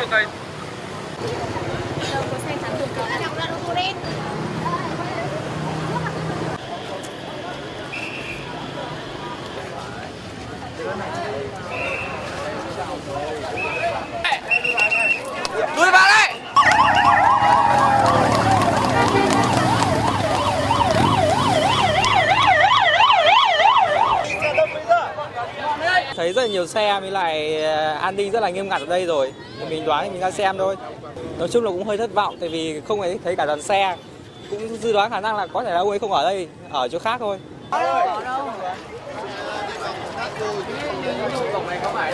một cây. Đâu có xe chắn đường có. Lùi vào đây. Thấy rất là nhiều xe, với lại an ninh rất là nghiêm ngặt ở đây rồi. Thì mình đoán thì mình ra xem thôi. Nói chung là cũng hơi thất vọng, tại vì không thấy cả đoàn xe. Cũng dự đoán khả năng là có thể là ông ấy không ở đây, ở chỗ khác thôi.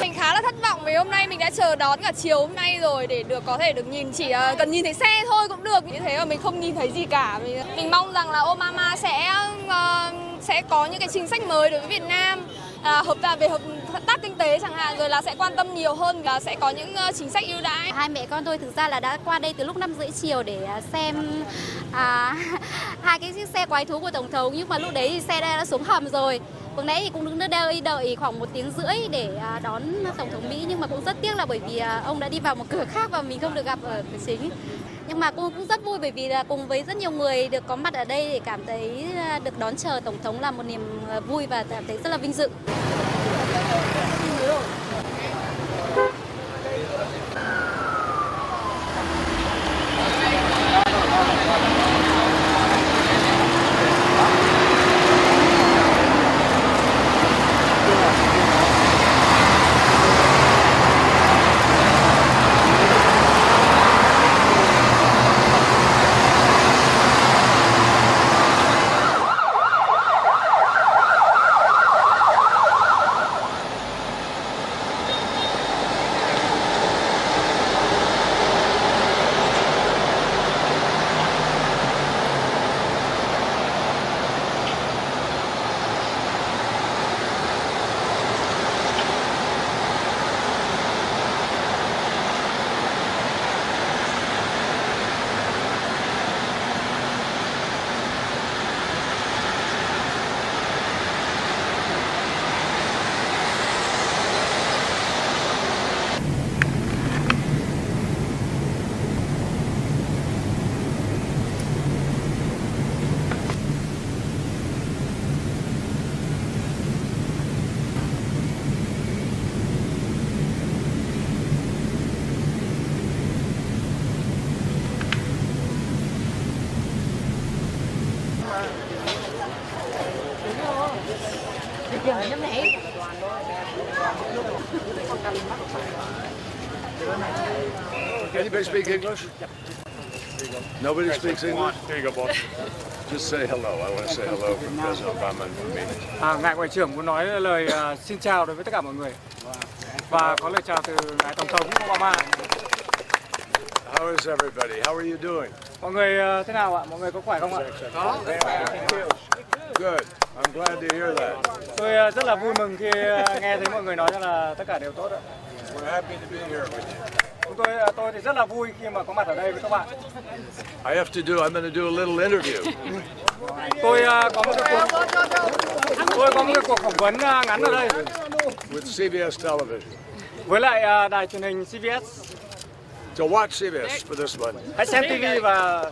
Mình khá là thất vọng vì hôm nay mình đã chờ đón cả chiều hôm nay rồi để có thể được nhìn, chỉ cần nhìn thấy xe thôi cũng được. Như thế mà mình không nhìn thấy gì cả. Mình mong rằng là Obama sẽ có những cái chính sách mới đối với Việt Nam, hợp tác kinh tế chẳng hạn, rồi là sẽ quan tâm nhiều hơn và sẽ có những chính sách ưu đãi. Hai mẹ con tôi thực ra là đã qua đây từ lúc 5:30 chiều để xem hai cái chiếc xe quái thú của Tổng thống, nhưng mà lúc đấy thì xe đã xuống hầm rồi. Vừa nãy thì cũng đứng đợi khoảng 1 tiếng rưỡi để đón Tổng thống Mỹ, nhưng mà cũng rất tiếc là bởi vì ông đã đi vào một cửa khác và mình không được gặp ở cửa chính. Nhưng mà cũng rất vui bởi vì là cùng với rất nhiều người được có mặt ở đây để cảm thấy được đón chờ Tổng thống là một niềm vui và cảm thấy rất là vinh dự. Anybody speak English? Nobody speaks English? Here you go, boss. Just say hello. I want to say hello from President Obama and from me. Ngài Ngoại trưởng muốn nói lời xin chào đối với tất cả mọi người. Và có lời chào từ ngài Tổng thống Obama. How is everybody? How are you doing? Mọi người thế nào ạ? Mọi người có khỏe không ạ? Good. I'm glad to hear that. Tôi rất là vui mừng khi nghe thấy mọi người nói rằng là tất cả đều tốt ạ. We're happy to be here with you. Tôi thì rất là vui khi mà có mặt ở đây với các bạn. I'm going to do a little interview. Tôi có một cuộc phỏng vấn ngắn ở đây With CBS Television. với lại đài truyền hình CBS. So watch CBS for this one. Hãy xem TV và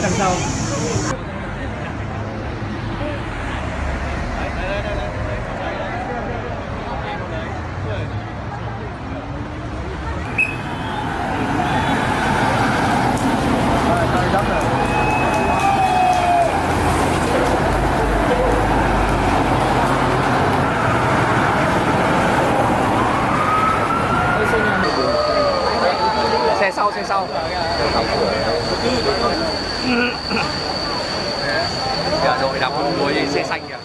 đằng sau. xe sau. Cả đội đọc đuôi xe xanh kìa.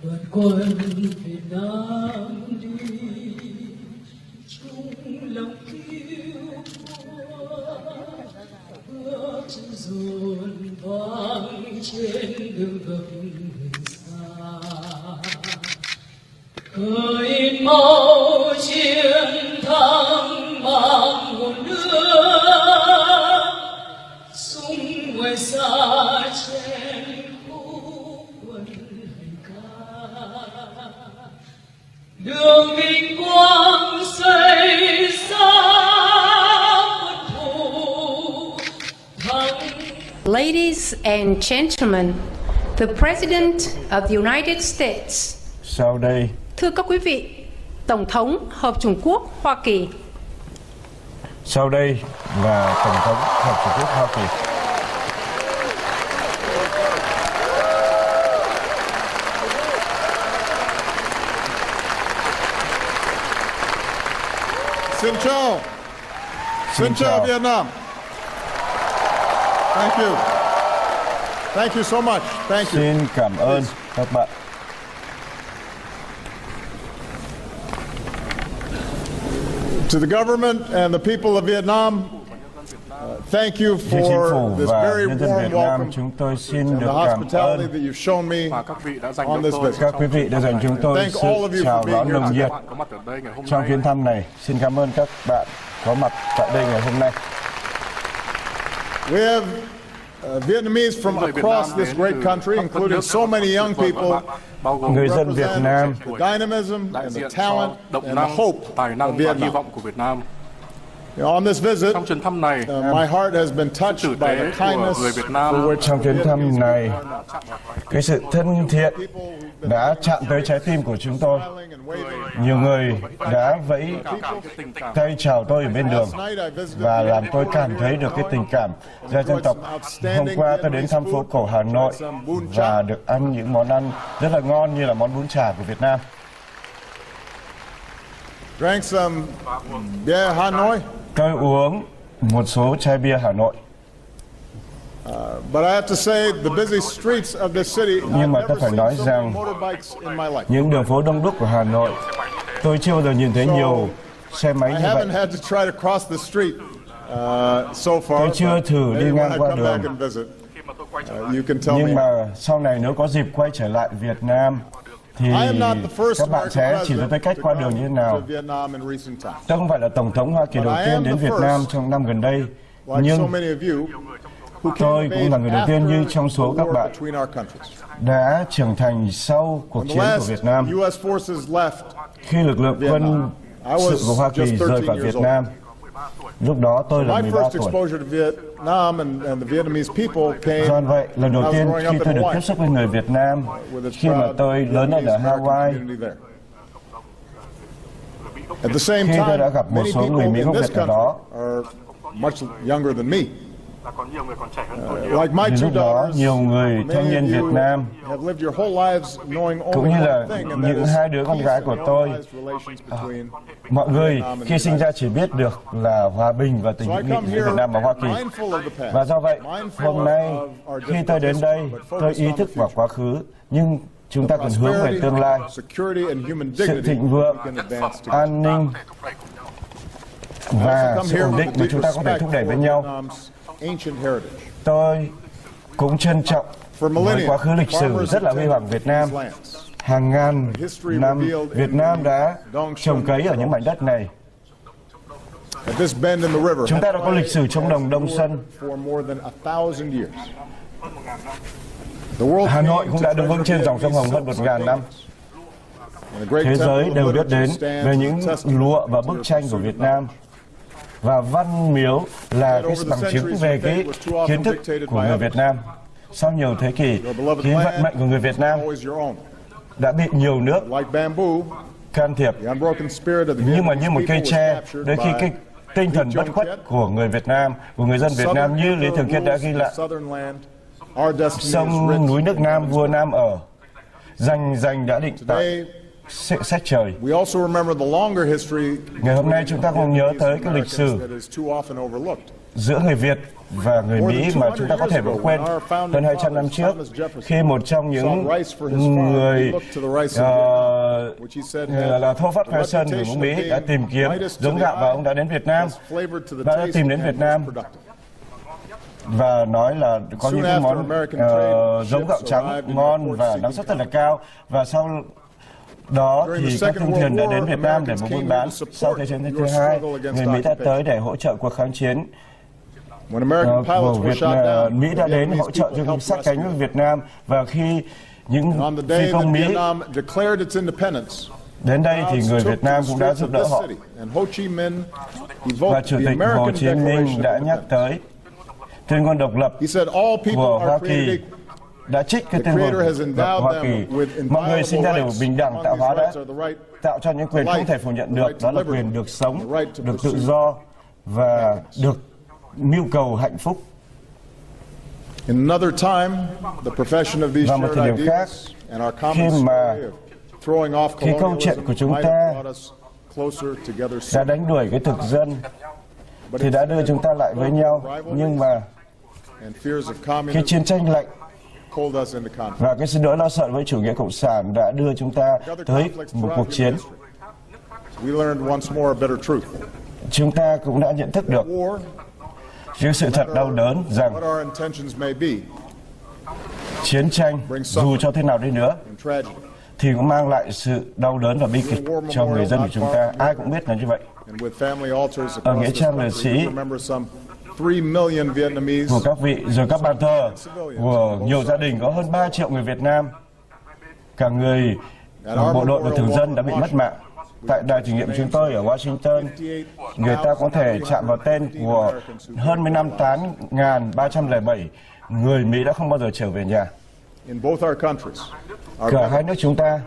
Đoàn quân Việt Nam đi chung lòng kêu bước chân dồn vang trên đường gập xa, khơi máu chiến thắng mang nguồn nước súng ngoài xa trên khúc quân hành ca, đường vinh quang xây xa quân thù thắng. Ladies and gentlemen, the President of the United States. Sau đây, Thưa các quý vị, Tổng thống Hợp Chủng Quốc Hoa Kỳ. sau đây là Tổng thống Hợp Chủng Quốc Hoa Kỳ. Xin chào. Xin chào Việt Nam. Thank you. Thank you so much. Thank you. Xin cảm ơn các bạn. To the government and the people of Vietnam, thank you Với chính for phủ this và very nhân dân warm Việt Nam, welcome chúng tôi xin and được the cảm hospitality ơn that you've shown me Và các vị đã dành on cho this tôi visit. các quý vị đã dành chúng tôi Thank all of sự you chào for being đón here nồng today. nhiệt bạn có mặt ở đây ngày hôm trong nay. chuyến thăm này. Xin cảm ơn các bạn có mặt tại đây ngày hôm nay. We have Vietnamese from Người Việt across Nam this đến great từ country, khắp đất including nước, so many young tuyệt vời people, các bạn, bao gồm Người dân Việt Nam, the dynamism đại and the diện talent cho động and the năng, hope tài of năng và hy Vietnam. vọng của Việt Nam. On this visit, Trong chuyến thăm này, my heart has been touched tử by tế the của kindness người Việt Nam. for which Trong chuyến thăm này, cái sự thân thiện đã chạm tới trái tim của chúng tôi. Nhiều người đã vẫy tay chào tôi ở bên đường và làm tôi cảm thấy được cái tình cảm gia dân tộc. Hôm qua tôi đến thăm phố cổ Hà Nội và được ăn những món ăn rất là ngon như là món bún chả của Việt Nam. drank some beer Hanoi. Tôi uống một số chai bia Hà Nội. But I have to say, the busy streets of this city, I've Nhưng mà tôi never phải seen nói so rằng many motorbikes in my life. những đường phố đông đúc của Hà Nội, tôi chưa bao giờ nhìn thấy nhiều xe máy I như vậy. haven't had to try to cross the street so far. Tôi chưa but thử đi maybe when ngang I qua come back đường. and visit, you can tell Nhưng me. mà sau này nếu có dịp quay trở lại Việt Nam thì I am not the first các bạn sẽ American chỉ cho tôi president cách qua đường như thế to nào. Vietnam in recent times. Tôi không phải là Tổng thống Hoa Kỳ đầu tiên đến Việt Nam trong năm gần đây, Like so nhưng many of you who tôi came cũng là of người đầu age tiên như after trong số the các war bạn between our countries. đã trưởng thành sau cuộc When the chiến của last Việt Nam. U.S. forces left, Khi lực lượng quân sự của Hoa Kỳ rời khỏi Việt Nam, lúc đó tôi là my 13 first tuổi. exposure to Vietnam and the Vietnamese people came Do vậy, lần đầu when I was tiên growing khi up tôi in được tiếp Hawaii. xúc với người Việt Nam, khi mà tôi lớn lên ở Hawaii, At the same khi tôi time, đã gặp một many số people người Mỹ in gốc this Việt ở country đó. are much younger than me. Có nhiều người còn trẻ hơn tôi nhiều. Like my Đến two lúc đó, daughters, nhiều người thanh many niên of Việt you Nam have lived your whole lives knowing cũng only như là one thing, and that những is hai đứa con gái của tôi, peace and normalized relations between mọi người Vietnam and khi sinh United ra chỉ biết được là hòa bình và tình So I hữu come nghị giữa here Việt Nam và Hoa Kỳ. mindful of the past, Và do vậy, mindful hôm nay of our khi tôi đến differences, đây, but tôi focused ý on thức the vào future. quá khứ, nhưng chúng ta cần hướng về Prosperity, tương lai, security and human sự dignity thịnh vượng, we can advance together. an ninh và sự ổn định mà chúng ta có thể thúc đẩy với nhau. Tôi cũng trân trọng với quá khứ lịch sử rất là huy hoàng Việt Nam. Hàng ngàn năm, Việt Nam đã trồng cấy ở những mảnh đất này. Chúng ta đã có lịch sử chống đồng Đông Xuân. Hà Nội cũng đã đứng vững trên dòng sông Hồng hơn 1.000 năm. Thế giới đều biết đến về những lụa và bức tranh của Việt Nam. Và Văn Miếu là cái bằng chứng về cái kiến thức của người Việt Nam. Sau nhiều thế kỷ, cái vận mệnh của người Việt Nam đã bị nhiều nước can thiệp. Nhưng mà như một cây tre, đôi khi cái tinh thần bất khuất của người Việt Nam, của người dân Việt Nam như Lý Thường Kiệt đã ghi lại. Sông núi nước Nam, vua Nam ở, rành đã định tại. sách trời. We also remember the longer history. Ngày hôm nay chúng ta cũng nhớ tới cái lịch sử that is too often overlooked. giữa người Việt và người Mỹ mà chúng ta có thể vẫn quên. Hơn 200 năm trước, khi một trong những người là Thomas Jefferson của nước Mỹ đã tìm kiếm giống gạo và ông đã đến Việt Nam, đã tìm đến Việt Nam và nói là có những cái món giống gạo trắng ngon và năng suất rất là cao. Và sau đó thì các thương thuyền đã đến Việt Nam để buôn bán. Sau Thế chiến thứ hai, người Mỹ đã tới để hỗ trợ cuộc kháng chiến. Mỹ đã đến hỗ trợ cho sát cánh với Việt Nam, và khi những phi công Mỹ đến đây thì người Việt Nam cũng đã giúp đỡ họ. Và Chủ tịch Hồ Chí Minh đã nhắc tới tuyên ngôn độc lập của Hoa Kỳ, đã trích cái tuyên ngôn độc lập Hoa Kỳ. Mọi người sinh ra đều bình đẳng, tạo hóa đã tạo cho những quyền không thể phủ nhận được, đó là quyền được sống, được tự do và được mưu cầu hạnh phúc. Và một thời điểm khác, khi câu chuyện của chúng ta đã đánh đuổi cái thực dân thì đã đưa chúng ta lại với nhau, nhưng mà cái chiến tranh lạnh và cái nỗi lo sợ với chủ nghĩa cộng sản đã đưa chúng ta tới một cuộc chiến. Chúng ta cũng đã nhận thức được những sự thật đau đớn rằng chiến tranh dù cho thế nào đi nữa thì cũng mang lại sự đau đớn và bi kịch cho người dân của chúng ta. Ai cũng biết là như vậy. Ở nghĩa trang liệt sĩ của các vị, rồi các bàn thờ của nhiều gia đình có hơn 3 triệu người Việt Nam, cả người bộ đội và thường dân đã bị mất mạng. Tại đài thử nghiệm chúng tôi ở Washington, người ta có thể chạm vào tên của hơn 58.307 người Mỹ đã không bao giờ trở về nhà. Cả hai nước chúng ta,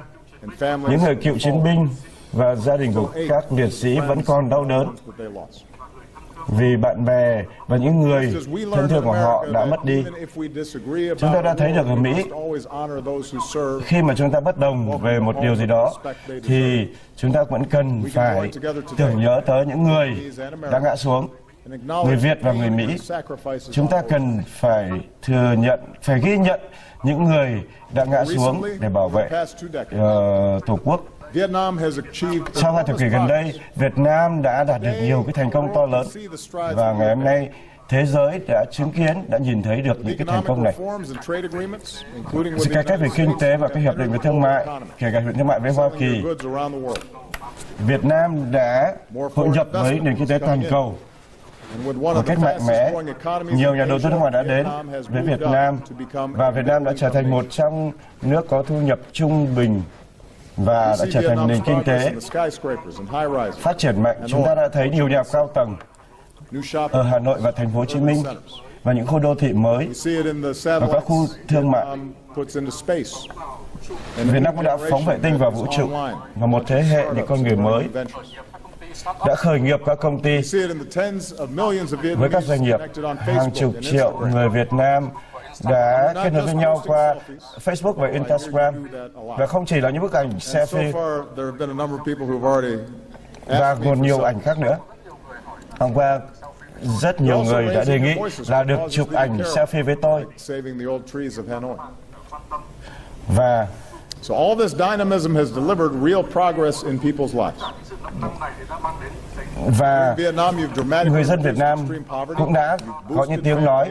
những người cựu chiến binh và gia đình của các liệt sĩ vẫn còn đau đớn vì bạn bè và những người thân thương của họ đã mất đi. Chúng ta đã thấy được ở Mỹ, khi mà chúng ta bất đồng về một điều gì đó thì chúng ta vẫn cần phải tưởng nhớ tới những người đã ngã xuống. Người Việt và người Mỹ, chúng ta cần phải thừa nhận, phải ghi nhận những người đã ngã xuống để bảo vệ Tổ quốc. Trong 2 thập kỷ gần đây, Việt Nam đã đạt được nhiều cái thành công to lớn, và ngày hôm nay thế giới đã chứng kiến, đã nhìn thấy được những cái thành công này. Sự cải cách về kinh tế và các hiệp định về thương mại, kể cả hiệp định thương mại với Hoa Kỳ, Việt Nam đã hội nhập với nền kinh tế toàn cầu một cách mạnh mẽ. Nhiều nhà đầu tư nước ngoài đã đến với Việt Nam, và Việt Nam đã trở thành một trong nước có thu nhập trung bình và đã trở thành nền kinh tế phát triển mạnh. Chúng ta đã thấy nhiều nhà cao tầng ở Hà Nội và thành phố Hồ Chí Minh, và những khu đô thị mới và các khu thương mại. Việt Nam cũng đã phóng vệ tinh vào vũ trụ, và một thế hệ những con người mới đã khởi nghiệp các công ty với các doanh nghiệp. Hàng chục triệu người Việt Nam đã kết nối với nhau qua Facebook và Instagram, và không chỉ là những bức ảnh selfie và còn nhiều ảnh khác nữa. Hôm qua rất nhiều người đã đề nghị là được chụp ảnh selfie với tôi, và người dân Việt Nam cũng đã có những tiếng nói,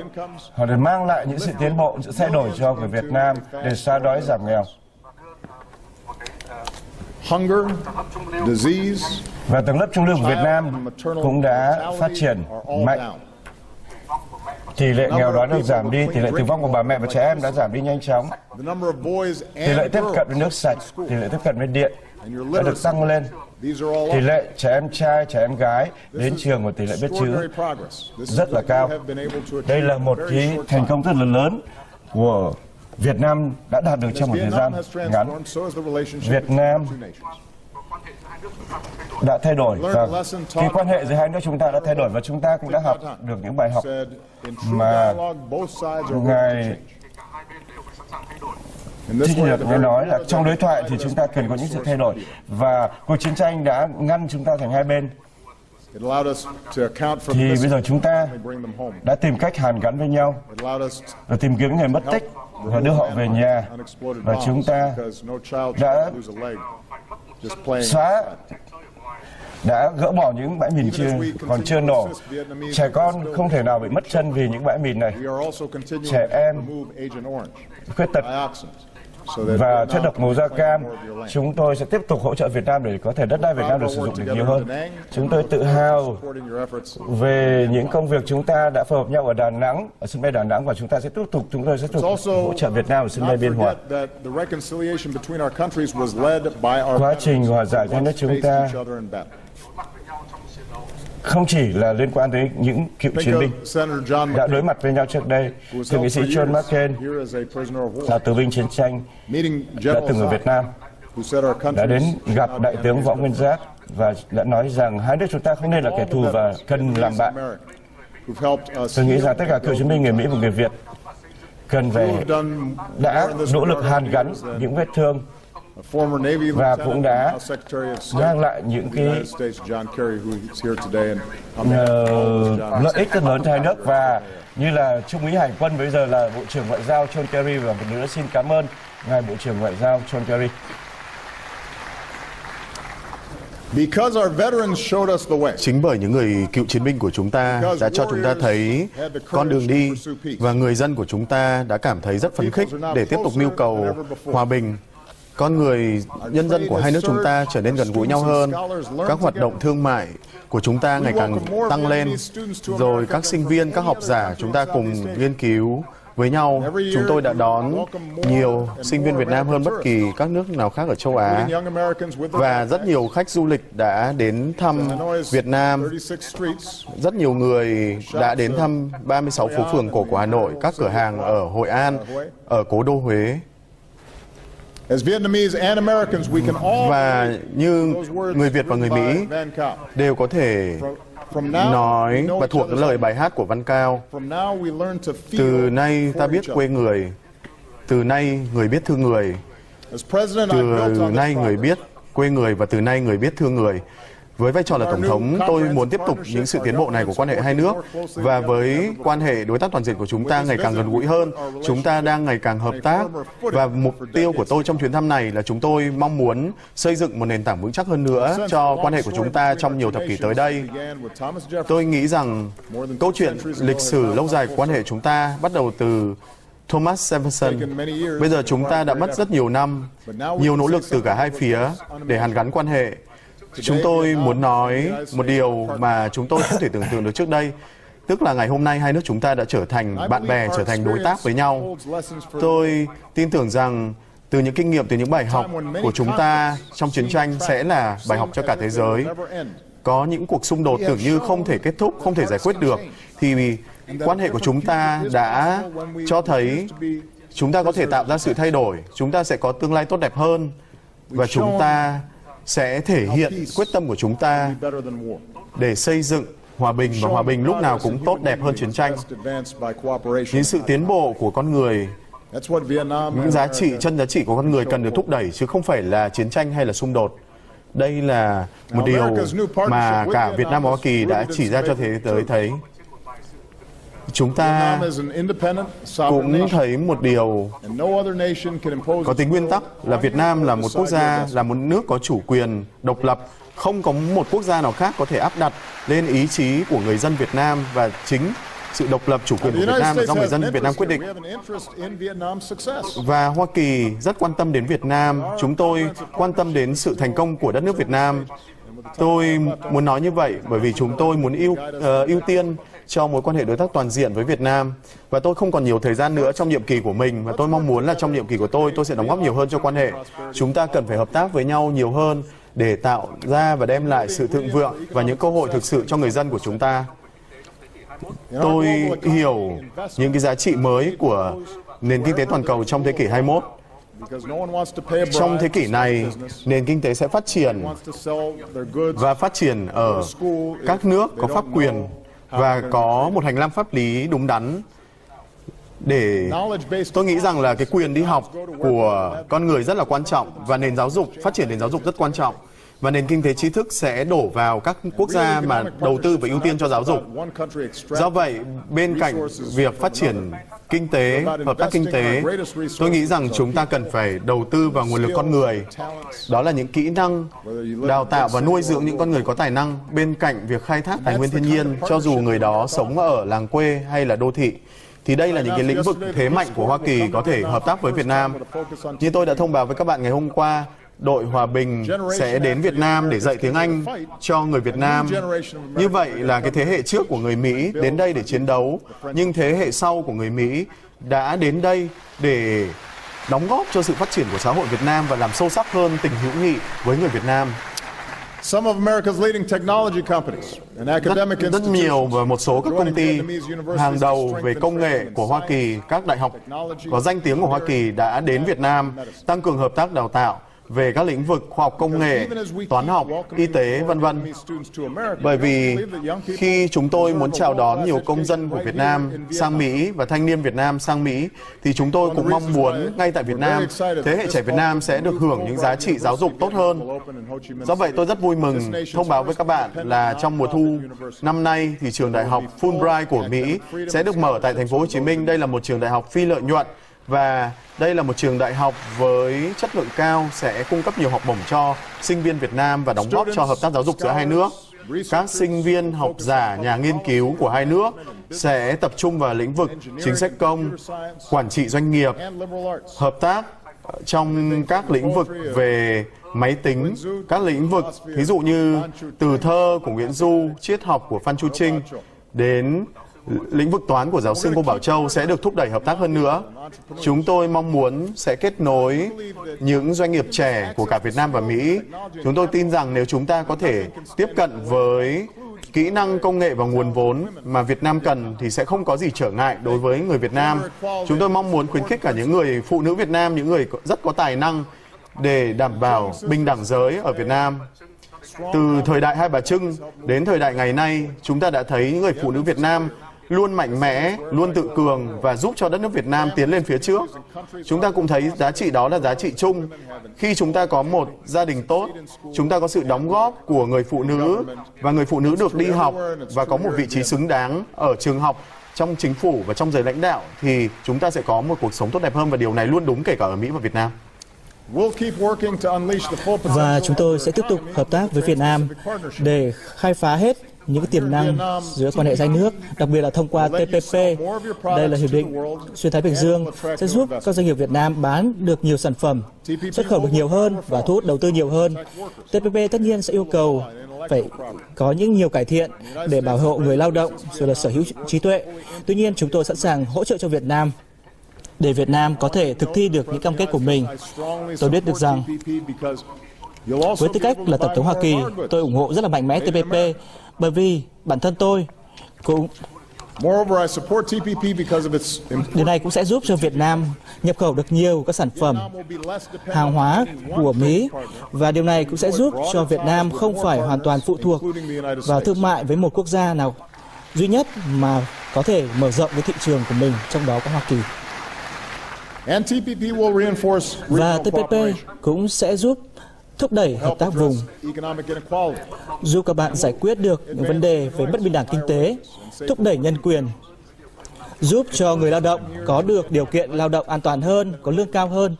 họ để mang lại những sự tiến bộ, sự thay đổi cho người Việt Nam để xóa đói giảm nghèo. Và tầng lớp trung lưu của Việt Nam cũng đã phát triển mạnh. Tỷ lệ nghèo đói được giảm đi, tỷ lệ tử vong của bà mẹ và trẻ em đã giảm đi nhanh chóng. Tỷ lệ tiếp cận với nước sạch, tỷ lệ tiếp cận với điện đã được tăng lên. Tỷ lệ trẻ em trai, trẻ em gái đến trường và tỷ lệ biết chữ rất là cao. Đây là một cái thành công rất là lớn của Việt Nam đã đạt được trong một thời gian ngắn. Việt Nam đã thay đổi, và cái quan hệ giữa hai nước chúng ta đã thay đổi, và chúng ta cũng đã học được những bài học mà Ngài Thích Nhật nghe nói là trong đối thoại thì chúng ta cần có những sự thay đổi, và cuộc chiến tranh đã ngăn chúng ta thành hai bên. Thì bây giờ chúng ta đã tìm cách hàn gắn với nhau và tìm kiếm người mất tích và đưa họ về nhà, và chúng ta đã gỡ bỏ những bãi mìn còn chưa nổ. Trẻ con không thể nào bị mất chân vì những bãi mìn này. Trẻ em, khuyết tật và chất độc màu da cam. Chúng tôi sẽ tiếp tục hỗ trợ Việt Nam để có thể đất đai Việt Nam được sử dụng được nhiều hơn. Chúng tôi tự hào về những công việc chúng ta đã phối hợp nhau ở Đà Nẵng, ở sân bay Đà Nẵng, và chúng tôi sẽ tiếp tục hỗ trợ Việt Nam ở sân bay Biên Hòa. Quá trình hòa giải giữa nước chúng ta không chỉ là liên quan tới những cựu chiến binh đã đối mặt với nhau trước đây. Thượng nghị sĩ John McCain là tù binh chiến tranh đã từng ở Việt Nam, đã đến gặp Đại tướng Võ Nguyên Giáp và đã nói rằng hai nước chúng ta không nên là kẻ thù và cần làm bạn. Tôi nghĩ rằng tất cả cựu chiến binh người Mỹ và người Việt đã nỗ lực hàn gắn những vết thương và cũng đã mang lại những cái lợi ích rất lớn cho hai nước. Và như là Trung úy Hải quân bây giờ là Bộ trưởng Ngoại giao John Kerry, và một lần nữa xin cảm ơn ngài Bộ trưởng Ngoại giao John Kerry. Chính bởi những người cựu chiến binh của chúng ta đã cho chúng ta thấy con đường đi, và người dân của chúng ta đã cảm thấy rất phấn khích để tiếp tục mưu cầu hòa bình. Con người, nhân dân của hai nước chúng ta trở nên gần gũi nhau hơn. Các hoạt động thương mại của chúng ta ngày càng tăng lên. Rồi các sinh viên, các học giả chúng ta cùng nghiên cứu với nhau. Chúng tôi đã đón nhiều sinh viên Việt Nam hơn bất kỳ các nước nào khác ở châu Á. Và rất nhiều khách du lịch đã đến thăm Việt Nam. Rất nhiều người đã đến thăm 36 phố phường cổ của Hà Nội, các cửa hàng ở Hội An, ở cố đô Huế. Và như người Việt và người Mỹ đều có thể nói và thuộc lời bài hát của Văn Cao: từ nay ta biết quê người, từ nay người biết thương người, từ nay người biết quê người và từ nay người biết thương người. Với vai trò là Tổng thống, tôi muốn tiếp tục những sự tiến bộ này của quan hệ hai nước, và với quan hệ đối tác toàn diện của chúng ta ngày càng gần gũi hơn, chúng ta đang ngày càng hợp tác, và mục tiêu của tôi trong chuyến thăm này là chúng tôi mong muốn xây dựng một nền tảng vững chắc hơn nữa cho quan hệ của chúng ta trong nhiều thập kỷ tới đây. Tôi nghĩ rằng câu chuyện lịch sử lâu dài của quan hệ chúng ta bắt đầu từ Thomas Jefferson. Bây giờ chúng ta đã mất rất nhiều năm, nhiều nỗ lực từ cả hai phía để hàn gắn quan hệ. Chúng tôi muốn nói một điều mà chúng tôi không thể tưởng tượng được trước đây, tức là ngày hôm nay hai nước chúng ta đã trở thành bạn bè, trở thành đối tác với nhau. Tôi tin tưởng rằng từ những kinh nghiệm, từ những bài học của chúng ta trong chiến tranh sẽ là bài học cho cả thế giới. Có những cuộc xung đột tưởng như không thể kết thúc, không thể giải quyết được, thì quan hệ của chúng ta đã cho thấy chúng ta có thể tạo ra sự thay đổi, chúng ta sẽ có tương lai tốt đẹp hơn, và chúng ta sẽ thể hiện quyết tâm của chúng ta để xây dựng hòa bình, và hòa bình lúc nào cũng tốt đẹp hơn chiến tranh. Những sự tiến bộ của con người, những chân giá trị của con người cần được thúc đẩy, chứ không phải là chiến tranh hay là xung đột. Đây là một điều mà cả Việt Nam và Hoa Kỳ đã chỉ ra cho thế giới thấy. Chúng ta cũng thấy một điều có tính nguyên tắc là Việt Nam là một quốc gia, là một nước có chủ quyền, độc lập. Không có một quốc gia nào khác có thể áp đặt lên ý chí của người dân Việt Nam, và chính sự độc lập chủ quyền của Việt Nam là do người dân Việt Nam quyết định. Và Hoa Kỳ rất quan tâm đến Việt Nam. Chúng tôi quan tâm đến sự thành công của đất nước Việt Nam. Tôi muốn nói như vậy bởi vì chúng tôi muốn ưu tiên cho mối quan hệ đối tác toàn diện với Việt Nam. Và tôi không còn nhiều thời gian nữa trong nhiệm kỳ của mình, và tôi mong muốn là trong nhiệm kỳ của tôi sẽ đóng góp nhiều hơn cho quan hệ. Chúng ta cần phải hợp tác với nhau nhiều hơn để tạo ra và đem lại sự thịnh vượng và những cơ hội thực sự cho người dân của chúng ta. Tôi hiểu những cái giá trị mới của nền kinh tế toàn cầu trong thế kỷ 21. Trong thế kỷ này, nền kinh tế sẽ phát triển, và phát triển ở các nước có pháp quyền và có một hành lang pháp lý đúng đắn để tôi nghĩ rằng là cái quyền đi học của con người rất là quan trọng và nền giáo dục, phát triển nền giáo dục rất quan trọng. Và nền kinh tế trí thức sẽ đổ vào các quốc gia mà đầu tư và ưu tiên cho giáo dục. Do vậy, bên cạnh việc phát triển kinh tế, hợp tác kinh tế, tôi nghĩ rằng chúng ta cần phải đầu tư vào nguồn lực con người. Đó là những kỹ năng, đào tạo và nuôi dưỡng những con người có tài năng bên cạnh việc khai thác tài nguyên thiên nhiên, cho dù người đó sống ở làng quê hay là đô thị. Thì đây là những cái lĩnh vực thế mạnh của Hoa Kỳ có thể hợp tác với Việt Nam. Như tôi đã thông báo với các bạn ngày hôm qua, đội hòa bình sẽ đến Việt Nam để dạy tiếng Anh cho người Việt Nam. Như vậy là cái thế hệ trước của người Mỹ đến đây để chiến đấu, nhưng thế hệ sau của người Mỹ đã đến đây để đóng góp cho sự phát triển của xã hội Việt Nam và làm sâu sắc hơn tình hữu nghị với người Việt Nam. Rất nhiều và một số các công ty hàng đầu về công nghệ của Hoa Kỳ, các đại học có danh tiếng của Hoa Kỳ đã đến Việt Nam tăng cường hợp tác đào tạo về các lĩnh vực khoa học công nghệ, toán học, y tế, v.v. Bởi vì khi chúng tôi muốn chào đón nhiều công dân của Việt Nam sang Mỹ và thanh niên Việt Nam sang Mỹ, thì chúng tôi cũng mong muốn ngay tại Việt Nam, thế hệ trẻ Việt Nam sẽ được hưởng những giá trị giáo dục tốt hơn. Do vậy tôi rất vui mừng thông báo với các bạn là trong mùa thu năm nay thì trường đại học Fulbright của Mỹ sẽ được mở tại thành phố Hồ Chí Minh. Đây là một trường đại học phi lợi nhuận. Và đây là một trường đại học với chất lượng cao, sẽ cung cấp nhiều học bổng cho sinh viên Việt Nam và đóng góp cho hợp tác giáo dục giữa hai nước. Các sinh viên, học giả, nhà nghiên cứu của hai nước sẽ tập trung vào lĩnh vực chính sách công, quản trị doanh nghiệp, hợp tác trong các lĩnh vực về máy tính, các lĩnh vực ví dụ như từ thơ của Nguyễn Du, triết học của Phan Chu Trinh đến lĩnh vực toán của giáo sư Ngô Bảo Châu sẽ được thúc đẩy hợp tác hơn nữa. Chúng tôi mong muốn sẽ kết nối những doanh nghiệp trẻ của cả Việt Nam và Mỹ. Chúng tôi tin rằng nếu chúng ta có thể tiếp cận với kỹ năng công nghệ và nguồn vốn mà Việt Nam cần thì sẽ không có gì trở ngại đối với người Việt Nam. Chúng tôi mong muốn khuyến khích cả những người phụ nữ Việt Nam, những người rất có tài năng để đảm bảo bình đẳng giới ở Việt Nam. Từ thời đại Hai Bà Trưng đến thời đại ngày nay, chúng ta đã thấy những người phụ nữ Việt Nam luôn mạnh mẽ, luôn tự cường và giúp cho đất nước Việt Nam tiến lên phía trước. Chúng ta cũng thấy giá trị đó là giá trị chung. Khi chúng ta có một gia đình tốt, chúng ta có sự đóng góp của người phụ nữ và người phụ nữ được đi học và có một vị trí xứng đáng ở trường học, trong chính phủ và trong giới lãnh đạo thì chúng ta sẽ có một cuộc sống tốt đẹp hơn và điều này luôn đúng kể cả ở Mỹ và Việt Nam. Và chúng tôi sẽ tiếp tục hợp tác với Việt Nam để khai phá hết những tiềm năng giữa quan hệ hai nước, đặc biệt là thông qua TPP. Đây là hiệp định xuyên Thái Bình Dương sẽ giúp các doanh nghiệp Việt Nam bán được nhiều sản phẩm, xuất khẩu được nhiều hơn và thu hút đầu tư nhiều hơn. TPP tất nhiên sẽ yêu cầu phải có nhiều cải thiện để bảo hộ người lao động rồi là sở hữu trí tuệ. Tuy nhiên chúng tôi sẵn sàng hỗ trợ cho Việt Nam để Việt Nam có thể thực thi được những cam kết của mình. Tôi biết được rằng với tư cách là Tổng thống Hoa Kỳ, tôi ủng hộ rất là mạnh mẽ TPP bởi vì bản thân tôi cũng điều này cũng sẽ giúp cho Việt Nam nhập khẩu được nhiều các sản phẩm, hàng hóa của Mỹ và điều này cũng sẽ giúp cho Việt Nam không phải hoàn toàn phụ thuộc vào thương mại với một quốc gia nào duy nhất mà có thể mở rộng cái thị trường của mình, trong đó có Hoa Kỳ. Và TPP cũng sẽ giúp thúc đẩy hợp tác vùng, giúp các bạn giải quyết được những vấn đề về bất bình đẳng kinh tế, thúc đẩy nhân quyền, giúp cho người lao động có được điều kiện lao động an toàn hơn, có lương cao hơn.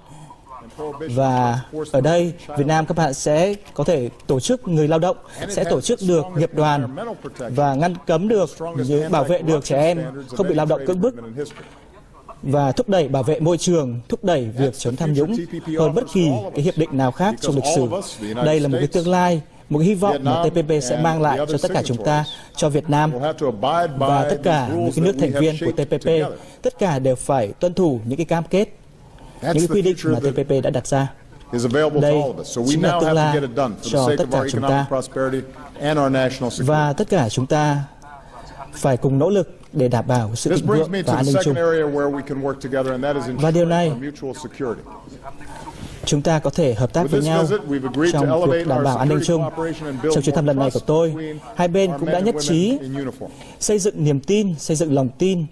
Và ở đây, Việt Nam các bạn sẽ có thể tổ chức người lao động, sẽ tổ chức được nghiệp đoàn và ngăn cấm được, bảo vệ được trẻ em không bị lao động cưỡng bức và thúc đẩy bảo vệ môi trường, thúc đẩy việc chống tham nhũng hơn bất kỳ cái hiệp định nào khác trong lịch sử. Đây là một cái tương lai, một cái hy vọng mà TPP sẽ mang lại cho tất cả chúng ta, cho Việt Nam và tất cả những cái nước thành viên của TPP. Tất cả đều phải tuân thủ những cái cam kết, những cái quy định mà TPP đã đặt ra. Đây chính là tương lai cho tất cả chúng ta và tất cả chúng ta phải cùng nỗ lực để đảm bảo sự thịnh vượng và an ninh chung. Và điều này, chúng ta có thể hợp tác với nhau trong việc đảm bảo an ninh chung. Trong chuyến thăm lần này của tôi, hai bên cũng đã nhất trí xây dựng niềm tin, xây dựng lòng tin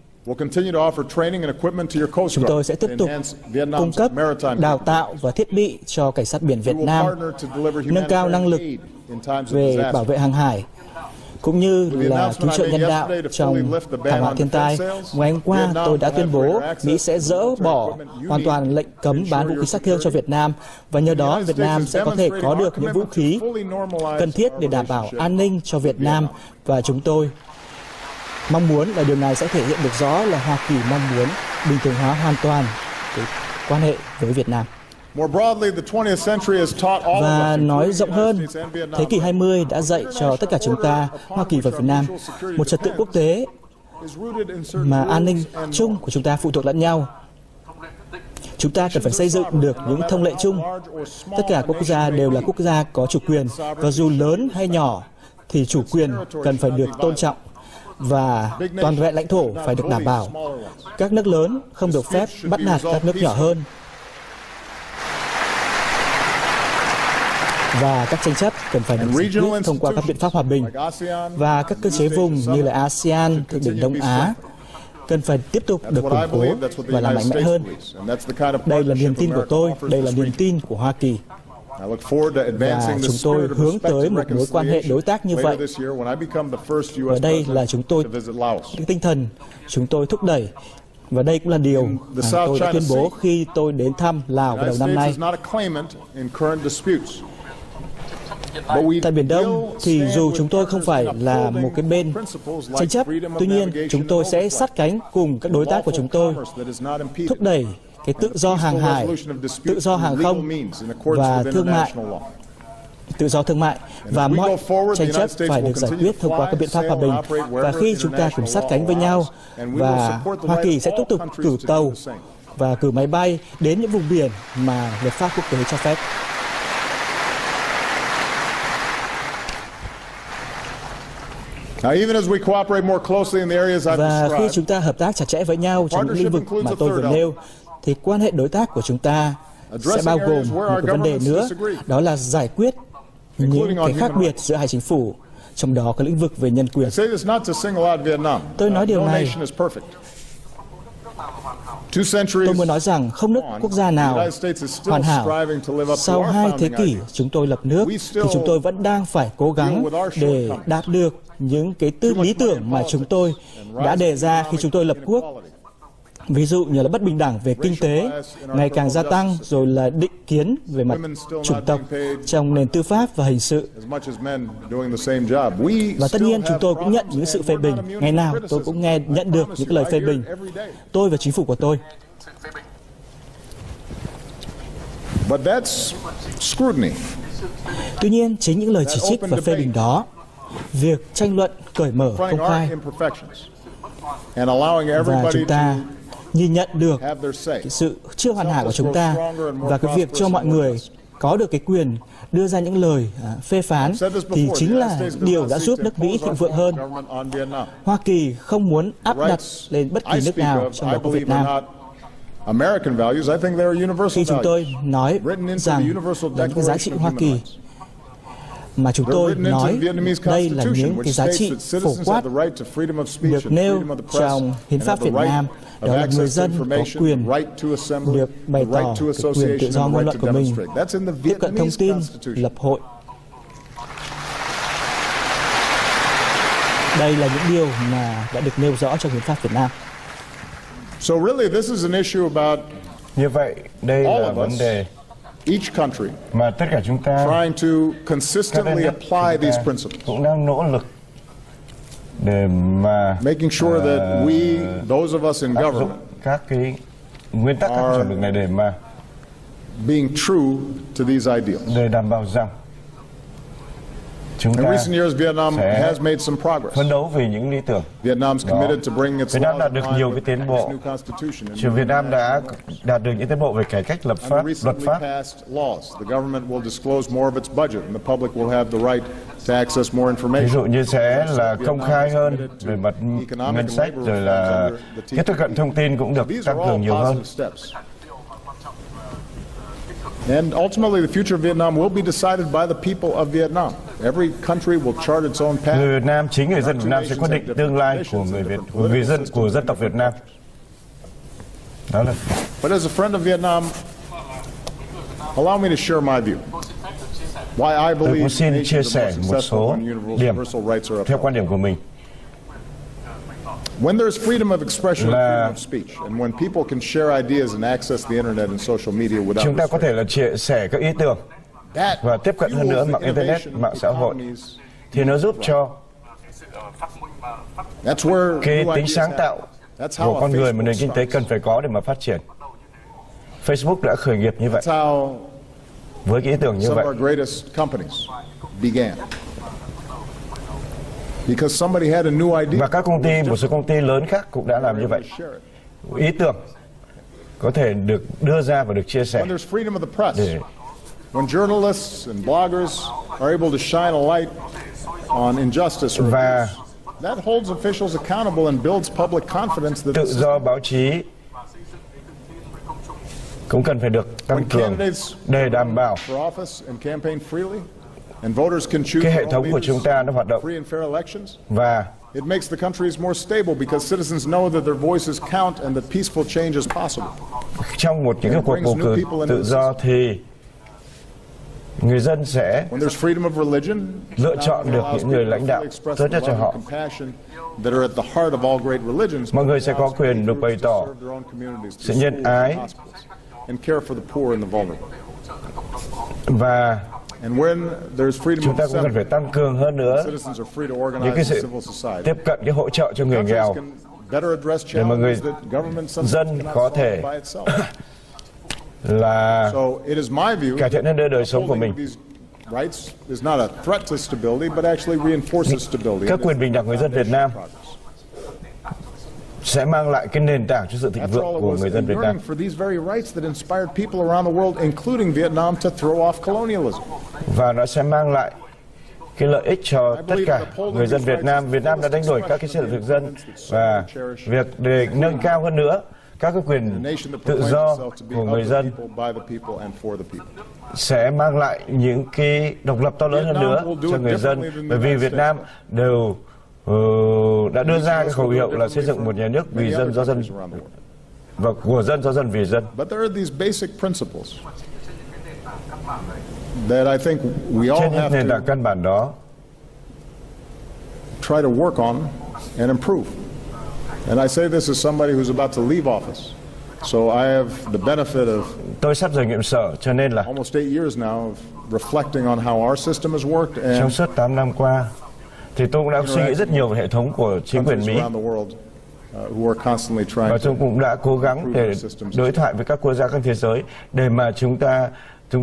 Chúng tôi sẽ tiếp tục cung cấp đào tạo và thiết bị cho cảnh sát biển Việt Nam, nâng cao năng lực về bảo vệ hàng hải, cũng như là cứu trợ nhân đạo trong thảm họa thiên tai. Ngày hôm qua, tôi đã tuyên bố Mỹ sẽ dỡ bỏ hoàn toàn lệnh cấm bán vũ khí sát thương cho Việt Nam, và nhờ đó Việt Nam sẽ có thể có được những vũ khí cần thiết để đảm bảo an ninh cho Việt Nam. Và chúng tôi mong muốn là điều này sẽ thể hiện được rõ là Hoa Kỳ mong muốn bình thường hóa hoàn toàn cái quan hệ với Việt Nam. Và nói rộng hơn, thế kỷ 20 đã dạy cho tất cả chúng ta, Hoa Kỳ và Việt Nam, một trật tự quốc tế mà an ninh chung của chúng ta phụ thuộc lẫn nhau. Chúng ta cần phải xây dựng được những thông lệ chung. Tất cả quốc gia đều là quốc gia có chủ quyền, và dù lớn hay nhỏ thì chủ quyền cần phải được tôn trọng, và toàn vẹn lãnh thổ phải được đảm bảo. Các nước lớn không được phép bắt nạt các nước nhỏ hơn. Và các tranh chấp cần phải được giải quyết thông qua các biện pháp hòa bình. Và các cơ chế vùng như là ASEAN, Thượng đỉnh Đông Á cần phải tiếp tục được củng cố và làm mạnh mẽ hơn. Đây là niềm tin của tôi, đây là niềm tin của Hoa Kỳ. Và chúng tôi hướng tới một mối quan hệ đối tác như vậy. Và đây là chúng tôi, cái tinh thần chúng tôi thúc đẩy. Và đây cũng là điều tôi đã tuyên bố khi tôi đến thăm Lào vào đầu năm nay. Tại Biển Đông thì dù chúng tôi không phải là một cái bên tranh chấp, tuy nhiên chúng tôi sẽ sát cánh cùng các đối tác của chúng tôi, thúc đẩy cái tự do hàng hải, tự do hàng không và tự do thương mại, và mọi tranh chấp phải được giải quyết thông qua các biện pháp hòa bình. Và khi chúng ta cùng sát cánh với nhau, và Hoa Kỳ sẽ tiếp tục cử tàu và cử máy bay đến những vùng biển mà luật pháp quốc tế cho phép. Và khi chúng ta hợp tác chặt chẽ với nhau trong những lĩnh vực mà tôi vừa nêu, thì quan hệ đối tác của chúng ta sẽ bao gồm một cái vấn đề nữa, đó là giải quyết những cái khác biệt giữa hai chính phủ, trong đó có lĩnh vực về nhân quyền. Tôi nói điều này, tôi muốn nói rằng không nước quốc gia nào hoàn hảo. Sau 2 thế kỷ chúng tôi lập nước, thì chúng tôi vẫn đang phải cố gắng để đạt được những cái lý tưởng mà chúng tôi đã đề ra khi chúng tôi lập quốc. Ví dụ như là bất bình đẳng về kinh tế ngày càng gia tăng, rồi là định kiến về mặt chủng tộc trong nền tư pháp và hình sự. Và tất nhiên chúng tôi cũng nhận những sự phê bình. Ngày nào tôi cũng nhận được những lời phê bình, tôi và chính phủ của tôi. Tuy nhiên, chính những lời chỉ trích và phê bình đó, việc tranh luận cởi mở công khai, và chúng ta nhìn nhận được cái sự chưa hoàn hảo của chúng ta, và cái việc cho mọi người có được cái quyền đưa ra những lời phê phán, thì chính là điều đã giúp nước Mỹ thịnh vượng hơn. Hoa Kỳ không muốn áp đặt lên bất kỳ nước nào, trong đó có Việt Nam. Khi chúng tôi nói rằng là những cái giá trị Hoa Kỳ mà chúng tôi nói, đây là những cái giá trị phổ quát được nêu trong hiến pháp Việt Nam, đó là người dân có quyền được bày tỏ cái quyền tự do ngôn luận của mình, tiếp cận thông tin, lập hội. Đây là những điều mà đã được nêu rõ trong hiến pháp Việt Nam. Như vậy, đây là vấn đề mà tất cả chúng ta, các nước cũng đang nỗ lực để mà áp dụng các cái nguyên tắc, các chuẩn mực này để mà để đảm bảo rằng chúng ta sẽ phấn đấu vì những lý tưởng đó. Việt Nam đạt được nhiều cái tiến bộ. Việt Nam đã đạt được những tiến bộ về cải cách lập pháp, luật pháp. Ví dụ như sẽ là công khai hơn về mặt ngân sách, rồi là cái tiếp cận thông tin cũng được tăng cường nhiều hơn. And ultimately, the future of Vietnam will be decided by the people of Vietnam. Người Việt Nam, chính người dân Việt Nam sẽ quyết định tương lai của người dân của dân tộc Việt Nam. Đó là. But as a friend of Vietnam, allow me to share my view. Why I Tôi cũng believe xin chia sẻ một số điểm theo quan điểm của mình. When there's freedom of expression and freedom of speech, and when people can share ideas and access the internet and social media without chúng ta có thể là chia sẻ các ý tưởng và tiếp cận hơn nữa mạng internet, mạng xã hội, thì nó giúp cho cái tính sáng tạo của con người mà nền kinh tế cần phải có để mà phát triển. Facebook đã khởi nghiệp như vậy, với cái ý tưởng như vậy. Và các công ty, một số công ty lớn khác cũng đã làm như vậy. Ý tưởng có thể được đưa ra và được chia sẻ. Và tự do báo chí cũng cần phải được tăng cường để đảm bảo cái hệ thống của chúng ta nó hoạt động và it makes the countries more stable because citizens know that their voices count and that peaceful change is possible. Trong một những cuộc bầu cử tự do thì người dân sẽ lựa chọn được những người lãnh đạo tốt nhất cho họ. Mọi người sẽ có quyền được bày tỏ sự nhân ái và chúng ta cũng cần phải tăng cường hơn nữa những cái sự tiếp cận, cái hỗ trợ cho người nghèo để mà người dân có thể là cải thiện hơn đời sống của mình. Các quyền bình đẳng người dân Việt Nam sẽ mang lại cái nền tảng cho sự thịnh vượng của người dân Việt Nam. Và nó sẽ mang lại cái lợi ích cho tất cả người dân Việt Nam. Việt Nam đã đánh đuổi các cái sự thực dân và việc để nâng cao hơn nữa các cái quyền tự do của người dân sẽ mang lại những cái độc lập to lớn hơn nữa cho người dân, bởi vì Việt Nam đều đã đưa ra cái khẩu hiệu là xây dựng một nhà nước vì dân do dân và của dân do dân vì dân. Trên những nền tảng căn bản đó, try to work on and improve. And I say this as somebody who's about to leave office. So I have the benefit of tôi sắp rời nhiệm sở, cho nên là almost 8 years now of reflecting on how our system has worked. And trong suốt 8 năm qua thì tôi cũng đã suy nghĩ rất nhiều về hệ thống của chính quyền Mỹ. Và tôi cũng đã cố gắng để đối thoại với các quốc gia trên thế giới để mà chúng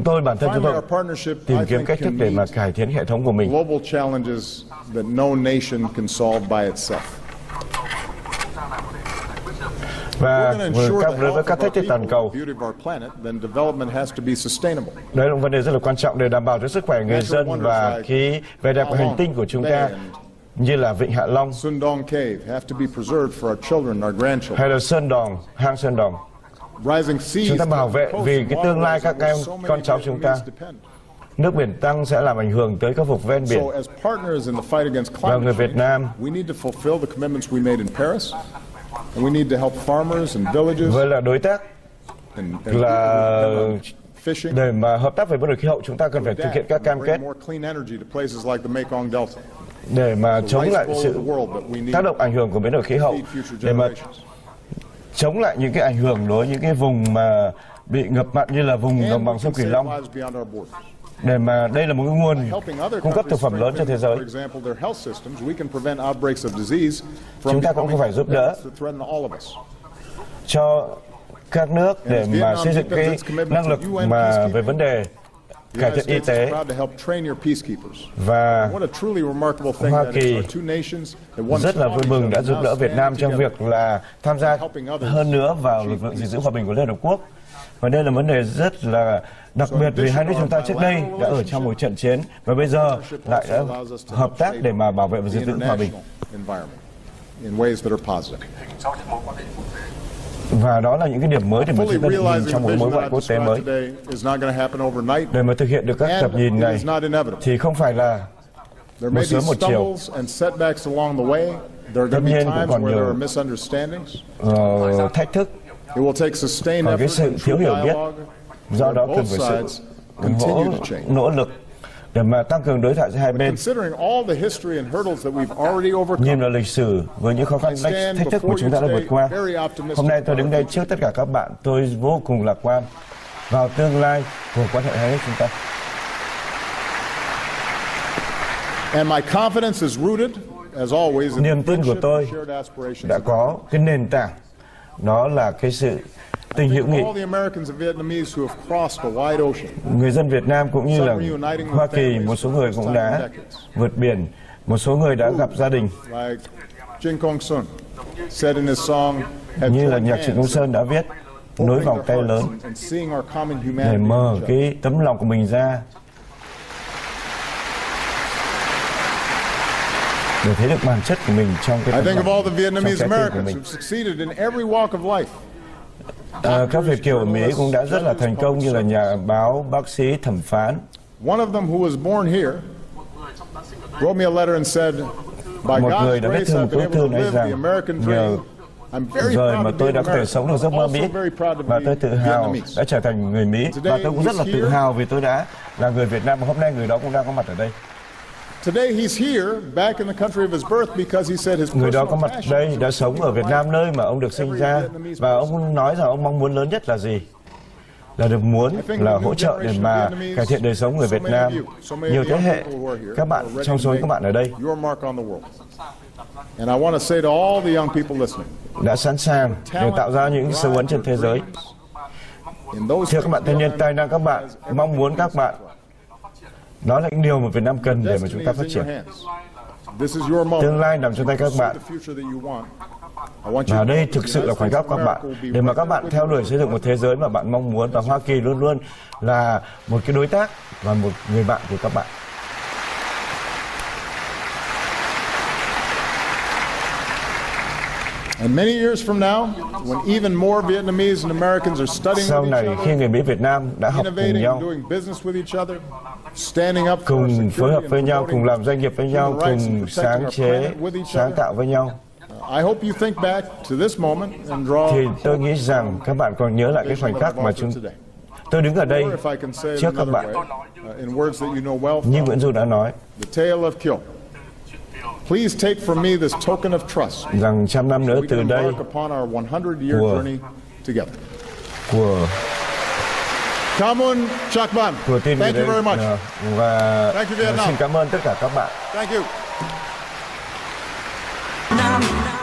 tôi bản thân chúng tôi tìm kiếm cách thức để mà cải thiện hệ thống của mình. Và đối với các thách thức toàn cầu, đấy là một vấn đề rất là quan trọng để đảm bảo cho sức khỏe người dân và cái vẻ đẹp của hành tinh của chúng ta, như là Vịnh Hạ Long hay là hang Sơn Đòn. Chúng ta bảo vệ vì cái tương lai các em con cháu chúng ta. Nước biển tăng sẽ làm ảnh hưởng tới các vùng ven biển. Và người Việt Nam với là đối tác là để mà hợp tác về biến đổi khí hậu, chúng ta cần phải thực hiện các cam kết để mà chống lại sự tác động ảnh hưởng của biến đổi khí hậu, để mà chống lại những cái ảnh hưởng đối với những cái vùng mà bị ngập mặn như là vùng đồng bằng sông Cửu Long, để mà đây là một cái nguồn cung cấp thực phẩm lớn cho thế giới. Chúng ta cũng phải giúp đỡ cho các nước để mà xây dựng cái năng lực mà về vấn đề cải thiện y tế. Và Hoa Kỳ rất là vui mừng đã giúp đỡ Việt Nam trong việc là tham gia hơn nữa vào lực lượng gìn giữ hòa bình của Liên Hợp Quốc. Và đây là vấn đề rất là đặc biệt vì hai nước chúng ta trước đây đã ở trong một trận chiến và bây giờ lại đã hợp tác để mà bảo vệ và gìn giữ hòa bình. Và đó là những cái điểm mới để mà chúng ta nhìn trong một mối quan hệ quốc tế mới. Để mà thực hiện được các tầm nhìn này thì không phải là một sớm một chiều. Tất nhiên cũng còn nhiều thách thức, còn cái sự thiếu hiểu biết, do đó cần phải sự nỗ lực để mà tăng cường đối thoại giữa hai bên. Nhìn vào lịch sử với những khó khăn thách thức mà chúng ta đã vượt qua, hôm nay tôi đứng đây trước tất cả các bạn, tôi vô cùng lạc quan vào tương lai của quan hệ hai nước chúng ta. Niềm tin của tôi đã có cái nền tảng, đó là cái sự tình hữu nghị. Người dân Việt Nam cũng như là Hoa Kỳ, một số người cũng đã vượt biển, một số người đã gặp gia đình. Như là nhạc Trịnh Công Sơn đã viết, nối vòng tay lớn để mở cái tấm lòng của mình ra, để thấy được bản chất của mình trong cái trái tim của mình. Các Việt kiều ở Mỹ cũng đã rất là thành công, như là nhà báo, bác sĩ, thẩm phán. Một người đã viết thư một bức thư nói rằng nhờ rồi mà tôi đã có thể sống được giấc mơ Mỹ, và tôi tự hào đã trở thành người Mỹ, và tôi cũng rất là tự hào vì tôi đã là người Việt Nam, và hôm nay người đó cũng đang có mặt ở đây. Người đó có mặt đây đã sống ở Việt Nam, nơi mà ông được sinh ra, và ông nói rằng ông mong muốn lớn nhất là gì? Là được muốn là hỗ trợ để mà cải thiện đời sống người Việt Nam. Nhiều thế hệ các bạn, trong số các bạn ở đây đã sẵn sàng để tạo ra những dấu ấn trên thế giới. Thưa các bạn thanh niên tài năng, các bạn, mong muốn các bạn, đó là những điều mà Việt Nam cần để mà chúng ta phát triển. Tương lai nằm trong tay các bạn. Và đây thực sự là khoảnh khắc các bạn, để mà các bạn theo đuổi xây dựng một thế giới mà bạn mong muốn, và Hoa Kỳ luôn luôn là một cái đối tác và một người bạn của các bạn. Sau này, khi người Mỹ Việt Nam đã học cùng nhau, cùng phối hợp với nhau, cùng làm doanh nghiệp với nhau, cùng sáng chế, sáng tạo với nhau, thì tôi nghĩ rằng các bạn còn nhớ lại cái khoảnh khắc mà tôi đứng ở đây trước các bạn. Như Nguyễn Du đã nói, rằng 100 năm nữa từ đây của tin về đây, và xin cảm ơn tất cả các bạn.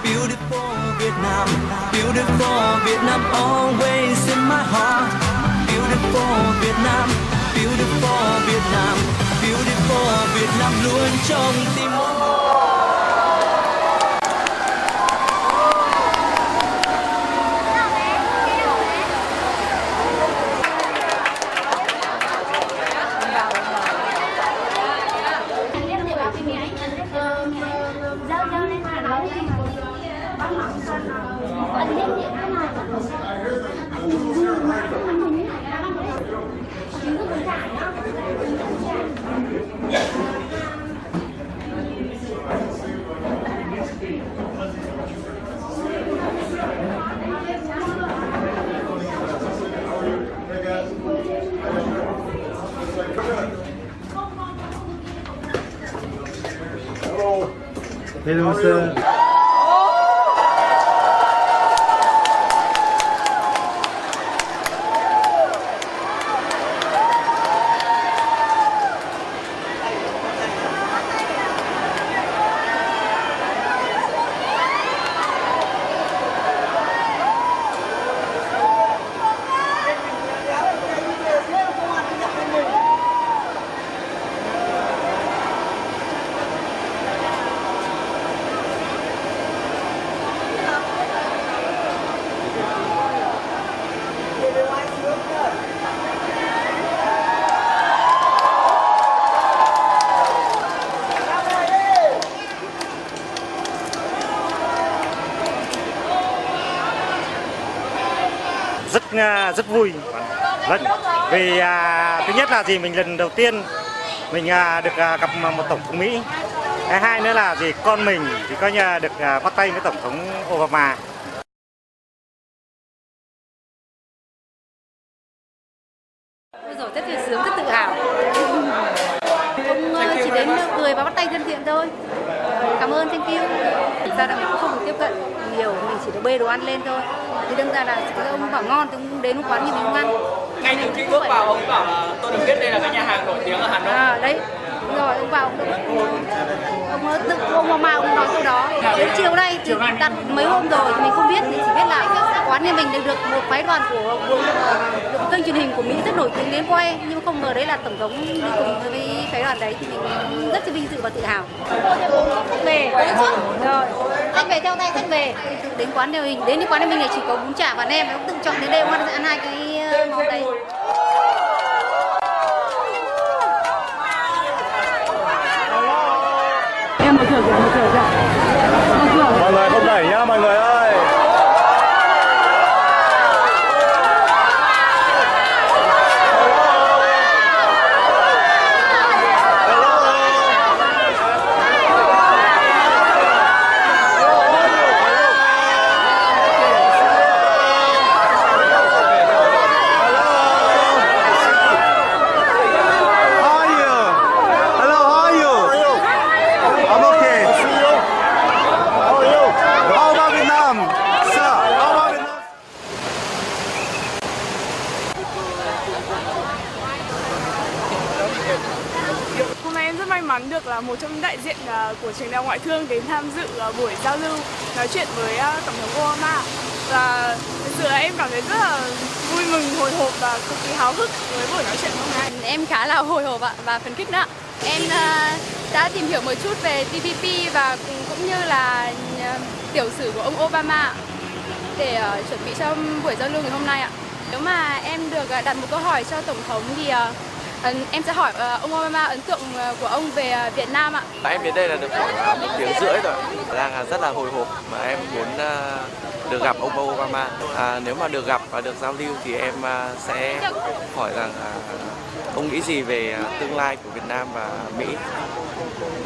Beautiful Vietnam, beautiful Vietnam, always in my heart. Beautiful Vietnam, beautiful Vietnam, beautiful Vietnam luôn trong tim mỗi người. Hello, sir. Rất vui, vì thứ nhất là mình lần đầu tiên mình được gặp một tổng thống Mỹ, Cái hai nữa là gì, con mình thì coi như là được bắt tay với Tổng thống Obama. Ôi giời, rất là sướng, rất tự hào. Ông chỉ đến cười và bắt tay thân thiện thôi. Cảm ơn, thank you. Thực ra là mình cũng không được tiếp cận nhiều, mình chỉ được bê đồ ăn lên thôi. Thì đâm ra là ông bảo ngon thì ông đến quán thì mình không ăn. Ngay từ khi bước vào ông bảo là tôi được biết đây là cái nhà hàng nổi tiếng ở Hà Nội. À đấy, đúng rồi, ông vào ông mà ông nói câu đó. Đến chiều nay thì đặt mấy hôm rồi thì mình không biết, mình chỉ biết là quán nhà mình được một phái đoàn của kênh truyền hình của Mỹ rất nổi tiếng đến quay, nhưng không ngờ đấy là tổng thống đi cùng với phái đoàn đấy, thì mình rất là vinh dự và tự hào. Về rồi, khách về theo tay, khách về đến quán nhà mình, đến quán nhà mình này chỉ có bún chả và nem, ông tự chọn đến đây ông ăn hai cái món đấy. Em mở cửa kìa, mở cửa kìa. Mọi người không đẩy nhá, mọi người ơi. Hôm nay em rất may mắn được là một trong những đại diện của trường đại học ngoại thương đến tham dự buổi giao lưu nói chuyện với Tổng thống Obama. Và thực sự là em cảm thấy rất là vui mừng, hồi hộp và cực kỳ háo hức với buổi nói chuyện hôm nay. Em khá là hồi hộp và phấn khích đó. Em đã tìm hiểu một chút về TPP và cũng như là tiểu sử của ông Obama để chuẩn bị cho buổi giao lưu ngày hôm nay ạ. Nếu mà em được đặt một câu hỏi cho Tổng thống thì em sẽ hỏi ông Obama ấn tượng của ông về Việt Nam ạ. Em đến đây là được khoảng 1 tiếng rưỡi rồi, đang rất là hồi hộp mà em muốn được gặp ông Obama. Nếu mà được gặp và được giao lưu thì em sẽ hỏi rằng ông nghĩ gì về tương lai của Việt Nam và Mỹ.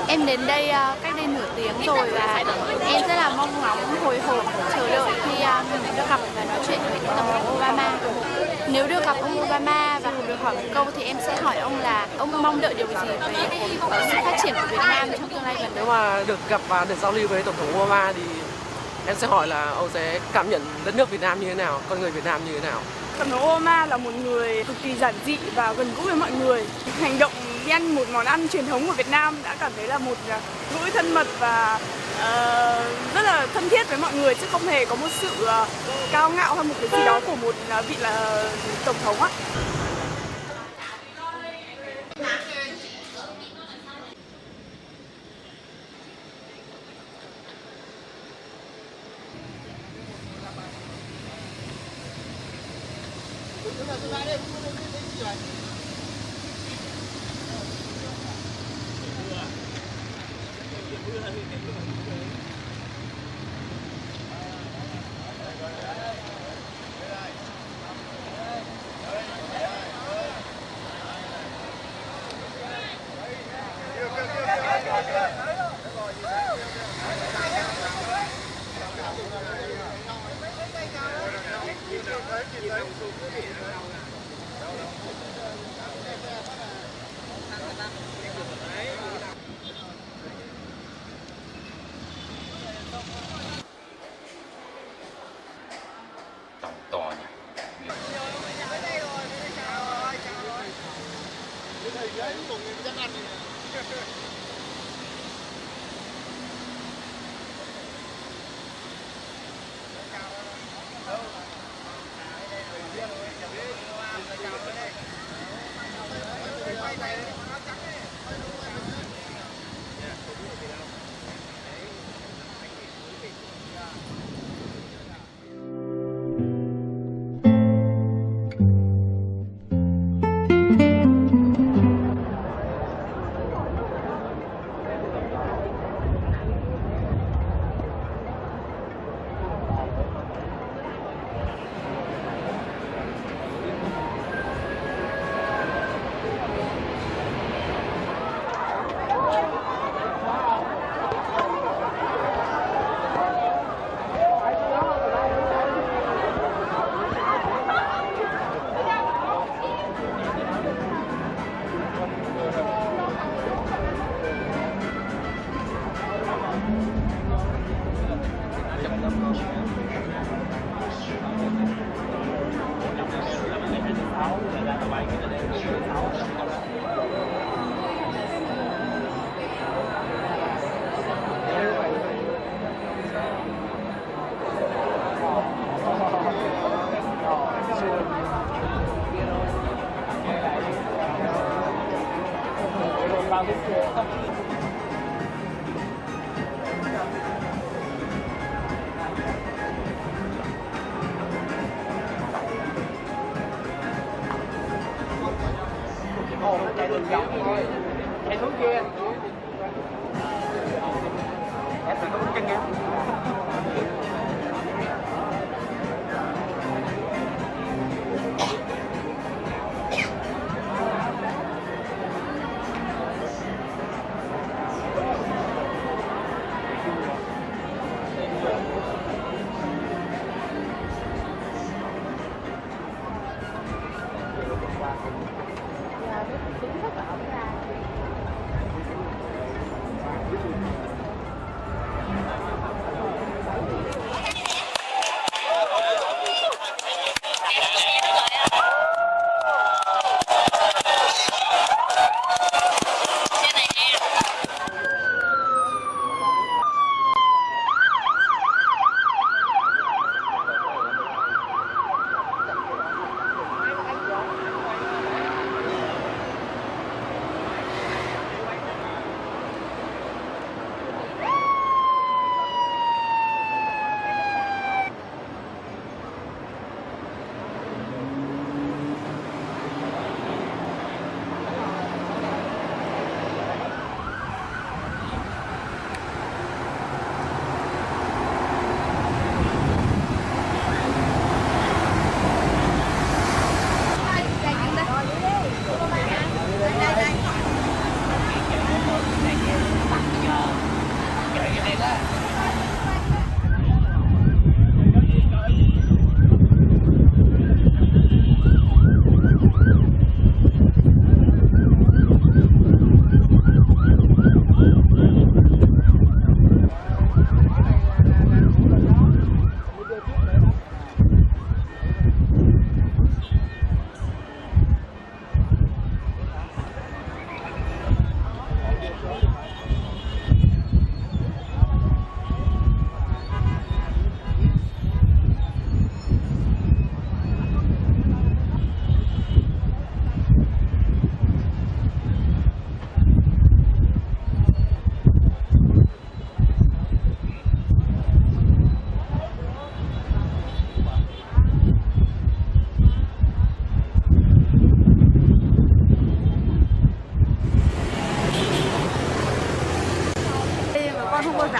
Em đến đây cách đây nửa tiếng rồi và em rất là mong ngóng, hồi hộp, chờ đợi khi mình được gặp và nói chuyện với Tổng thống Obama. Nếu được gặp ông Obama và được hỏi một câu thì em sẽ hỏi ông là ông mong đợi điều gì về sự phát triển của Việt Nam trong tương lai gần. Nếu mà được gặp và được giao lưu với Tổng thống Obama thì em sẽ hỏi là ông sẽ cảm nhận đất nước Việt Nam như thế nào, con người Việt Nam như thế nào. Tổng thống Obama là một người cực kỳ giản dị và gần gũi với mọi người. Hành động đi ăn một món ăn truyền thống của Việt Nam đã cảm thấy là một gũi thân mật và rất là thân thiết với mọi người, chứ không hề có một sự cao ngạo hay một cái gì đó của một vị là tổng thống á.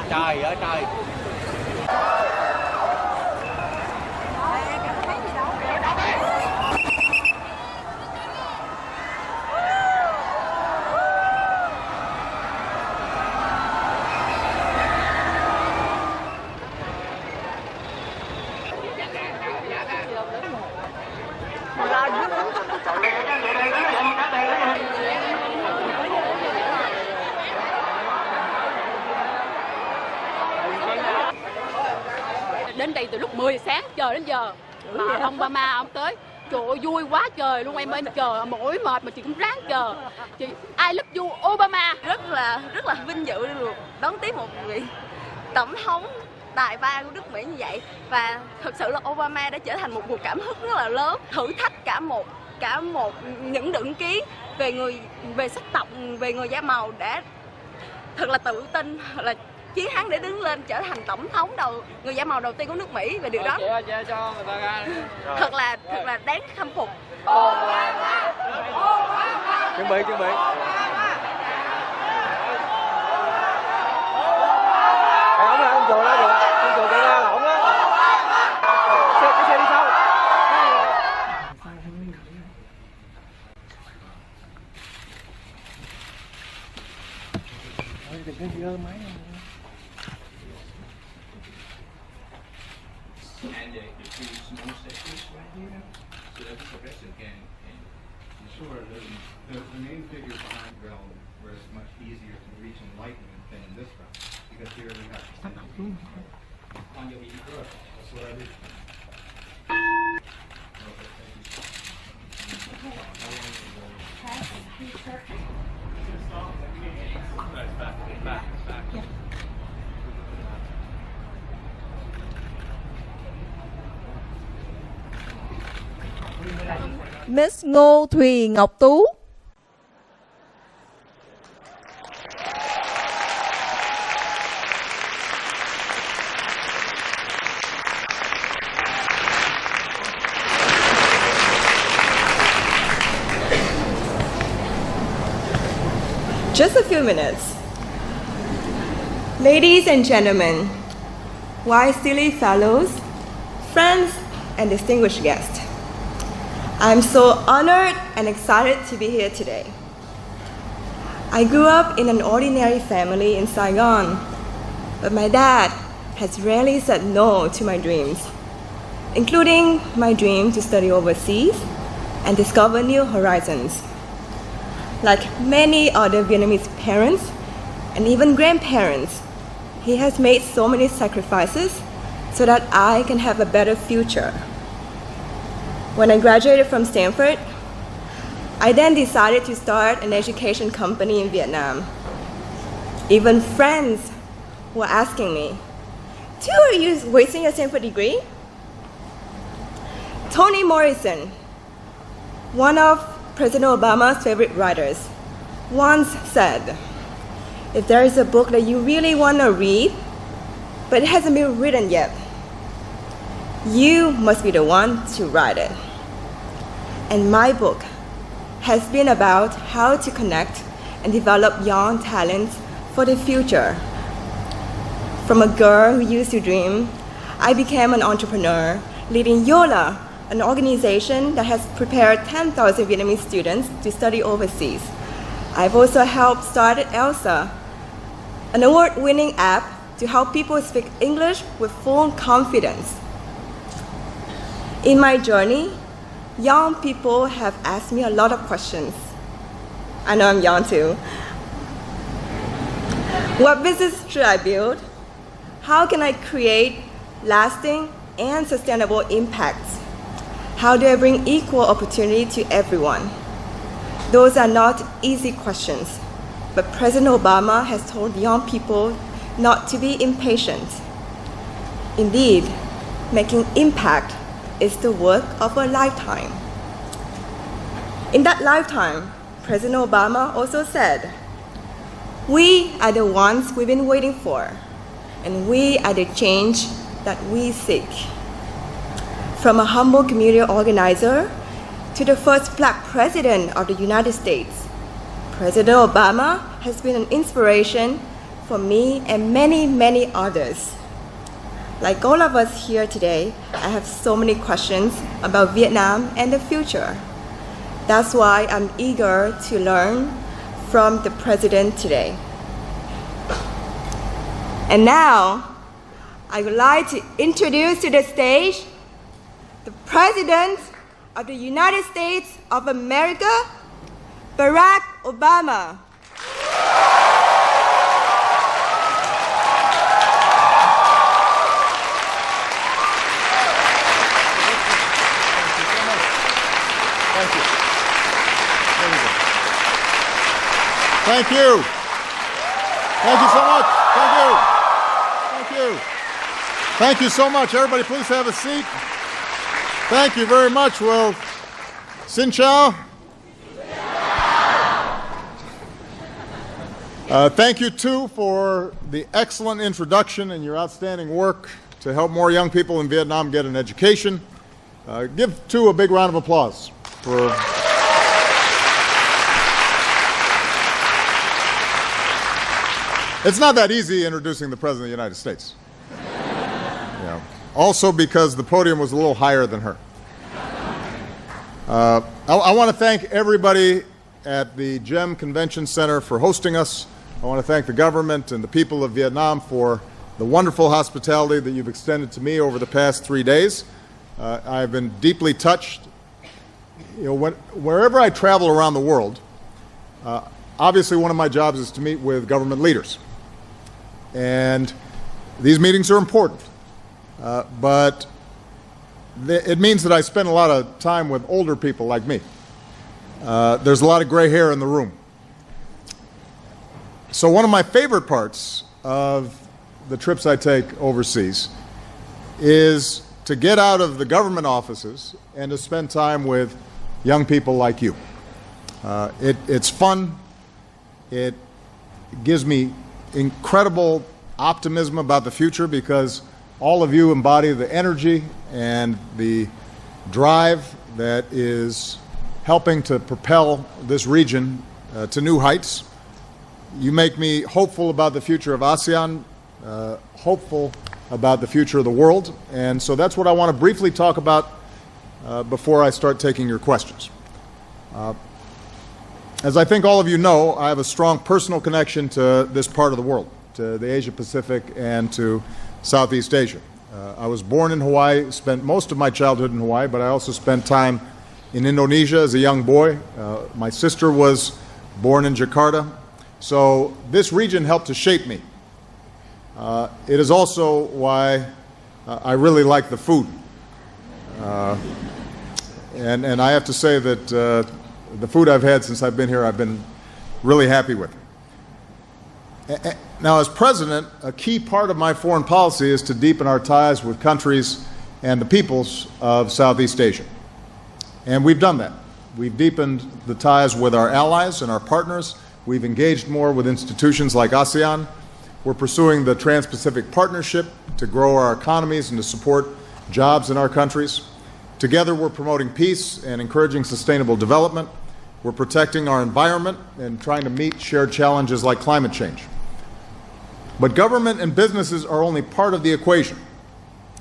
Trời ơi trời. Đến đây từ lúc 10 sáng chờ đến giờ mà ông Obama ông tới, trời ơi vui quá trời luôn em ơi, chờ mỏi mệt mà chị cũng ráng chờ. Chị I love you Obama. Rất là vinh dự được đón tiếp một vị tổng thống tài ba của nước Mỹ như vậy, và thực sự là Obama đã trở thành một nguồn cảm hứng rất là lớn, thử thách cả một những định kiến về sắc tộc, về người da màu, để thật là tự tin là chiến thắng để đứng lên trở thành tổng thống người da màu đầu tiên của nước Mỹ, và điều đó thật là đáng khâm phục. Chuẩn bị. Ông là ông chùa đó được, ông chùa chạy ra lộn á. Cái xe đi sau. Đừng có dơ máy. And you see small sectors right here, so that's the rest again. And sure, the main figure behind the realm where it's much easier to reach enlightenment than in this realm, because here we have to Miss Ngô Thùy Ngọc Tú. Just a few minutes. Ladies and gentlemen, wise silly fellows, friends, and distinguished guests, I'm so honored and excited to be here today. I grew up in an ordinary family in Saigon, but my dad has rarely said no to my dreams, including my dream to study overseas and discover new horizons. Like many other Vietnamese parents and even grandparents, he has made so many sacrifices so that I can have a better future. When I graduated from Stanford, I then decided to start an education company in Vietnam. Even friends were asking me, "Too, are you wasting your Stanford degree?" Toni Morrison, one of President Obama's favorite writers, once said, "If there is a book that you really want to read, but it hasn't been written yet, you must be the one to write it." And my book has been about how to connect and develop young talents for the future. From a girl who used to dream, I became an entrepreneur, leading YOLA, an organization that has prepared 10,000 Vietnamese students to study overseas. I've also helped start ELSA, an award-winning app to help people speak English with full confidence. In my journey, young people have asked me a lot of questions. I know I'm young too. What business should I build? How can I create lasting and sustainable impacts? How do I bring equal opportunity to everyone? Those are not easy questions, but President Obama has told young people not to be impatient. Indeed, making impact is the work of a lifetime. In that lifetime, President Obama also said, "We are the ones we've been waiting for, and we are the change that we seek." From a humble community organizer to the first Black president of the United States, President Obama has been an inspiration for me and many, many others. Like all of us here today, I have so many questions about Vietnam and the future. That's why I'm eager to learn from the president today. And now, I would like to introduce to the stage the President of the United States of America, Barack Obama. Thank you. Thank you so much. Thank you. Thank you. Thank you so much. Everybody, please have a seat. Thank you very much. Well, xin chào. Thank you, too, for the excellent introduction and your outstanding work to help more young people in Vietnam get an education. Give, too, a big round of applause for... It's not that easy introducing the President of the United States. Yeah. Also because the podium was a little higher than her. I want to thank everybody at the GEM Convention Center for hosting us. I want to thank the government and the people of Vietnam for the wonderful hospitality that you've extended to me over the past 3 days. I've been deeply touched. You know, wherever I travel around the world, obviously one of my jobs is to meet with government leaders. And these meetings are important. but it means that I spend a lot of time with older people like me. There's a lot of gray hair in the room. So one of my favorite parts of the trips I take overseas is to get out of the government offices and to spend time with young people like you. It's fun. It gives me incredible optimism about the future because all of you embody the energy and the drive that is helping to propel this region to new heights. You make me hopeful about the future of ASEAN, hopeful about the future of the world, and so that's what I want to briefly talk about before I start taking your questions. As I think all of you know, I have a strong personal connection to this part of the world, to the Asia Pacific and to Southeast Asia. I was born in Hawaii, spent most of my childhood in Hawaii, but I also spent time in Indonesia as a young boy. My sister was born in Jakarta. So this region helped to shape me. It is also why I really like the food. And I have to say that the food I've had since I've been here, I've been really happy with. Now, as president, a key part of my foreign policy is to deepen our ties with countries and the peoples of Southeast Asia. And we've done that. We've deepened the ties with our allies and our partners. We've engaged more with institutions like ASEAN. We're pursuing the Trans-Pacific Partnership to grow our economies and to support jobs in our countries. Together, we're promoting peace and encouraging sustainable development. We're protecting our environment and trying to meet shared challenges like climate change. But government and businesses are only part of the equation.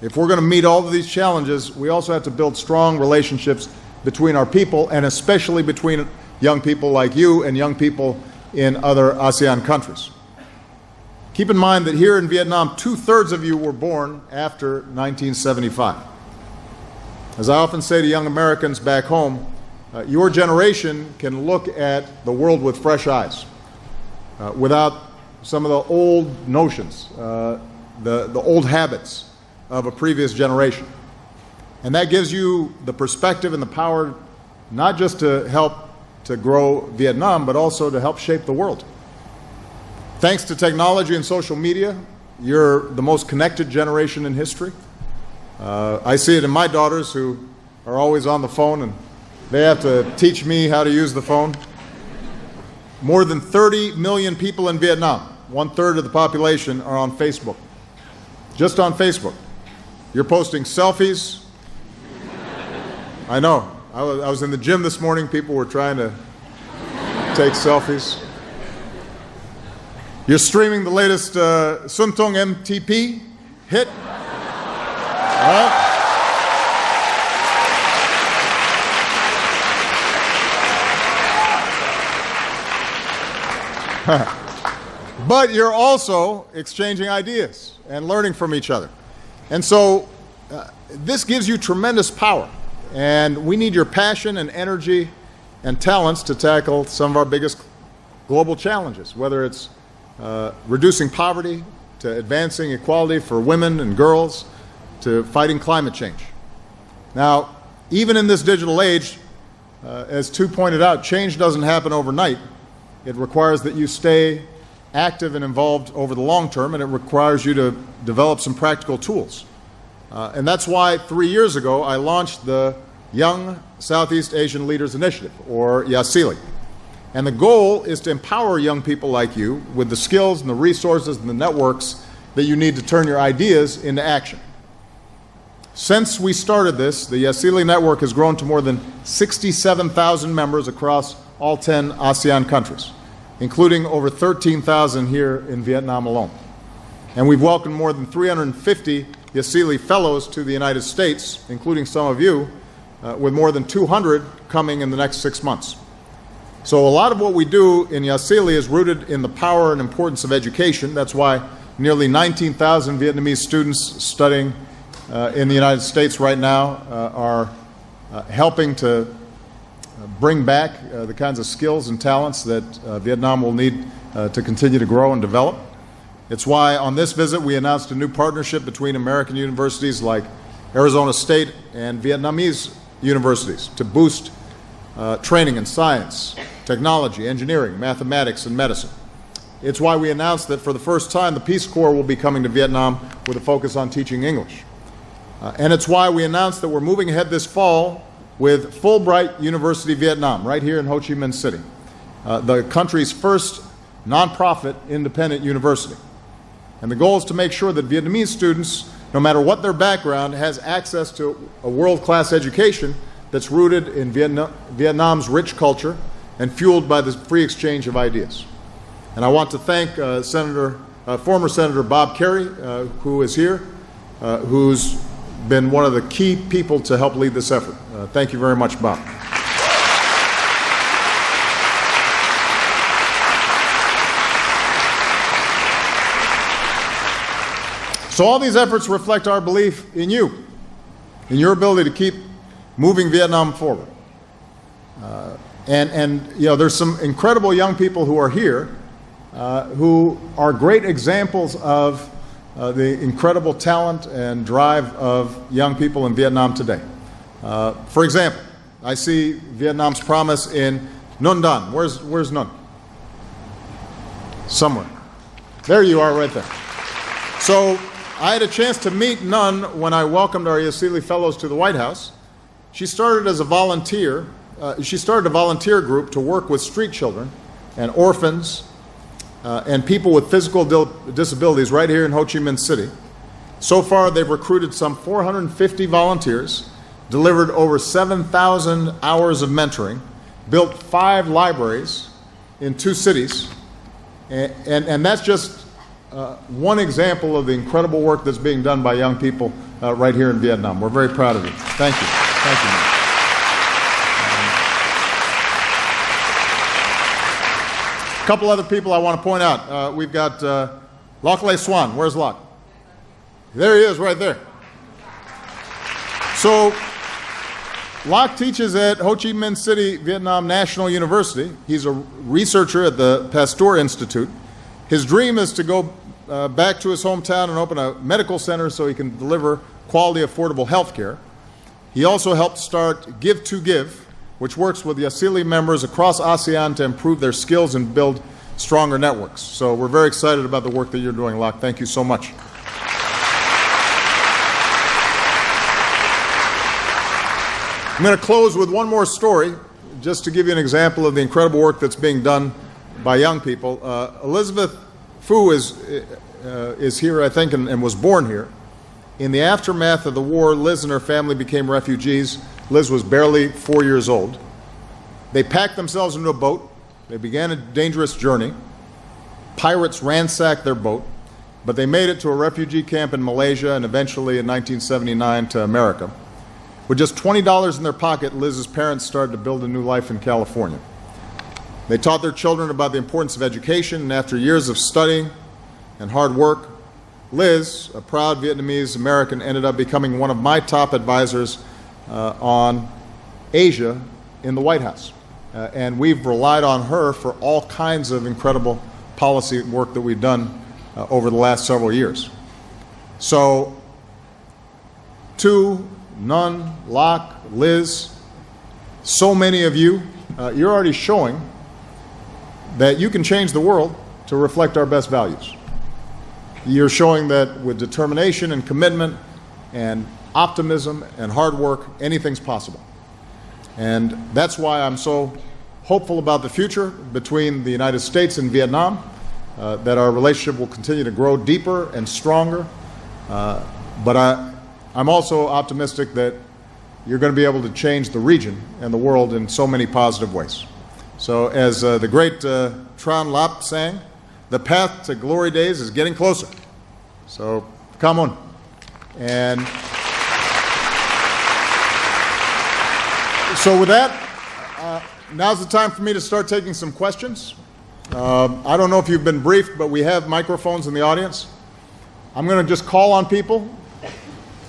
If we're going to meet all of these challenges, we also have to build strong relationships between our people, and especially between young people like you and young people in other ASEAN countries. Keep in mind that here in Vietnam, 2/3 of you were born after 1975. As I often say to young Americans back home, your generation can look at the world with fresh eyes, without some of the old notions, the old habits of a previous generation. And that gives you the perspective and the power not just to help to grow Vietnam, but also to help shape the world. Thanks to technology and social media, you're the most connected generation in history. I see it in my daughters who are always on the phone, and they have to teach me how to use the phone. More than 30 million people in Vietnam, 1/3 of the population, are on Facebook. Just on Facebook. You're posting selfies. I know. I was in the gym this morning. People were trying to take selfies. You're streaming the latest Sun Tung MTP hit. All right? But you're also exchanging ideas and learning from each other. And so this gives you tremendous power. And we need your passion and energy and talents to tackle some of our biggest global challenges, whether it's reducing poverty, to advancing equality for women and girls, to fighting climate change. Now, even in this digital age, as Tu pointed out, change doesn't happen overnight. It requires that you stay active and involved over the long term, and it requires you to develop some practical tools. And that's why 3 years ago I launched the Young Southeast Asian Leaders Initiative, or YASILI. And the goal is to empower young people like you with the skills and the resources and the networks that you need to turn your ideas into action. Since we started this, the YASILI network has grown to more than 67,000 members across all 10 ASEAN countries, including over 13,000 here in Vietnam alone. And we've welcomed more than 350 YASILI fellows to the United States, including some of you, with more than 200 coming in the next 6 months. So a lot of what we do in YASILI is rooted in the power and importance of education. That's why nearly 19,000 Vietnamese students studying in the United States right now are helping to bring back the kinds of skills and talents that Vietnam will need to continue to grow and develop. It's why on this visit we announced a new partnership between American universities like Arizona State and Vietnamese universities to boost training in science, technology, engineering, mathematics, and medicine. It's why we announced that for the first time the Peace Corps will be coming to Vietnam with a focus on teaching English. And it's why we announced that we're moving ahead this fall with Fulbright University Vietnam, right here in Ho Chi Minh City, the country's first nonprofit independent university. And the goal is to make sure that Vietnamese students, no matter what their background, has access to a world-class education that's rooted in Vietnam's rich culture and fueled by the free exchange of ideas. And I want to thank former Senator Bob Kerrey, who is here, who's been one of the key people to help lead this effort. Thank you very much, Bob. So all these efforts reflect our belief in you, in your ability to keep moving Vietnam forward. And you know, there's some incredible young people who are here who are great examples of the incredible talent and drive of young people in Vietnam today. For example, I see Vietnam's promise in Nun Dan. Where's Nun? Somewhere. There you are right there. So I had a chance to meet Nun when I welcomed our Yasili Fellows to the White House. She started as a volunteer. She started a volunteer group to work with street children and orphans and people with physical disabilities right here in Ho Chi Minh City. So far, they've recruited some 450 volunteers, delivered over 7,000 hours of mentoring, built 5 libraries in 2 cities, and that's just one example of the incredible work that's being done by young people right here in Vietnam. We're very proud of you. Thank you. Thank you. A couple other people I want to point out. We've got Loc Lê Swan. Where's Loc? There he is, right there. So Loc teaches at Ho Chi Minh City, Vietnam National University. He's a researcher at the Pasteur Institute. His dream is to go back to his hometown and open a medical center so he can deliver quality, affordable health care. He also helped start Give to Give, which works with Yasili members across ASEAN to improve their skills and build stronger networks. So we're very excited about the work that you're doing, Loc. Thank you so much. I'm going to close with one more story, just to give you an example of the incredible work that's being done by young people. Elizabeth Fu is here, I think, and was born here. In the aftermath of the war, Liz and her family became refugees. Liz was barely 4 years old. They packed themselves into a boat. They began a dangerous journey. Pirates ransacked their boat, but they made it to a refugee camp in Malaysia and eventually in 1979 to America. With just $20 in their pocket, Liz's parents started to build a new life in California. They taught their children about the importance of education, and after years of studying and hard work, Liz, a proud Vietnamese American, ended up becoming one of my top advisors on Asia in the White House. And we've relied on her for all kinds of incredible policy work that we've done over the last several years. So, to Nun, Loc, Liz, so many of you, you're already showing that you can change the world to reflect our best values. You're showing that with determination and commitment and optimism and hard work, anything's possible. And that's why I'm so hopeful about the future between the United States and Vietnam, that our relationship will continue to grow deeper and stronger. But I'm also optimistic that you're going to be able to change the region and the world in so many positive ways. So as the great Tran Lap sang, the path to glory days is getting closer. So come on. And so with that, now's the time for me to start taking some questions. I don't know if you've been briefed, but we have microphones in the audience. I'm going to just call on people,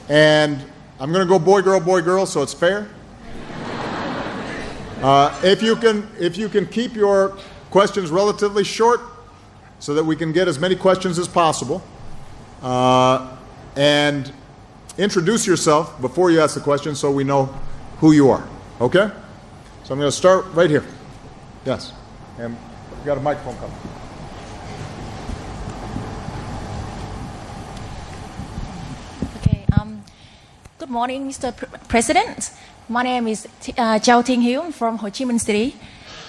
and I'm going to go boy, girl, so it's fair. If you can keep your questions relatively short, so that we can get as many questions as possible. And introduce yourself before you ask the question so we know who you are. Okay? So I'm going to start right here. Yes. And we've got a microphone coming. Okay. Good morning, Mr. President. My name is Châu Thiên Hiếu from Ho Chi Minh City.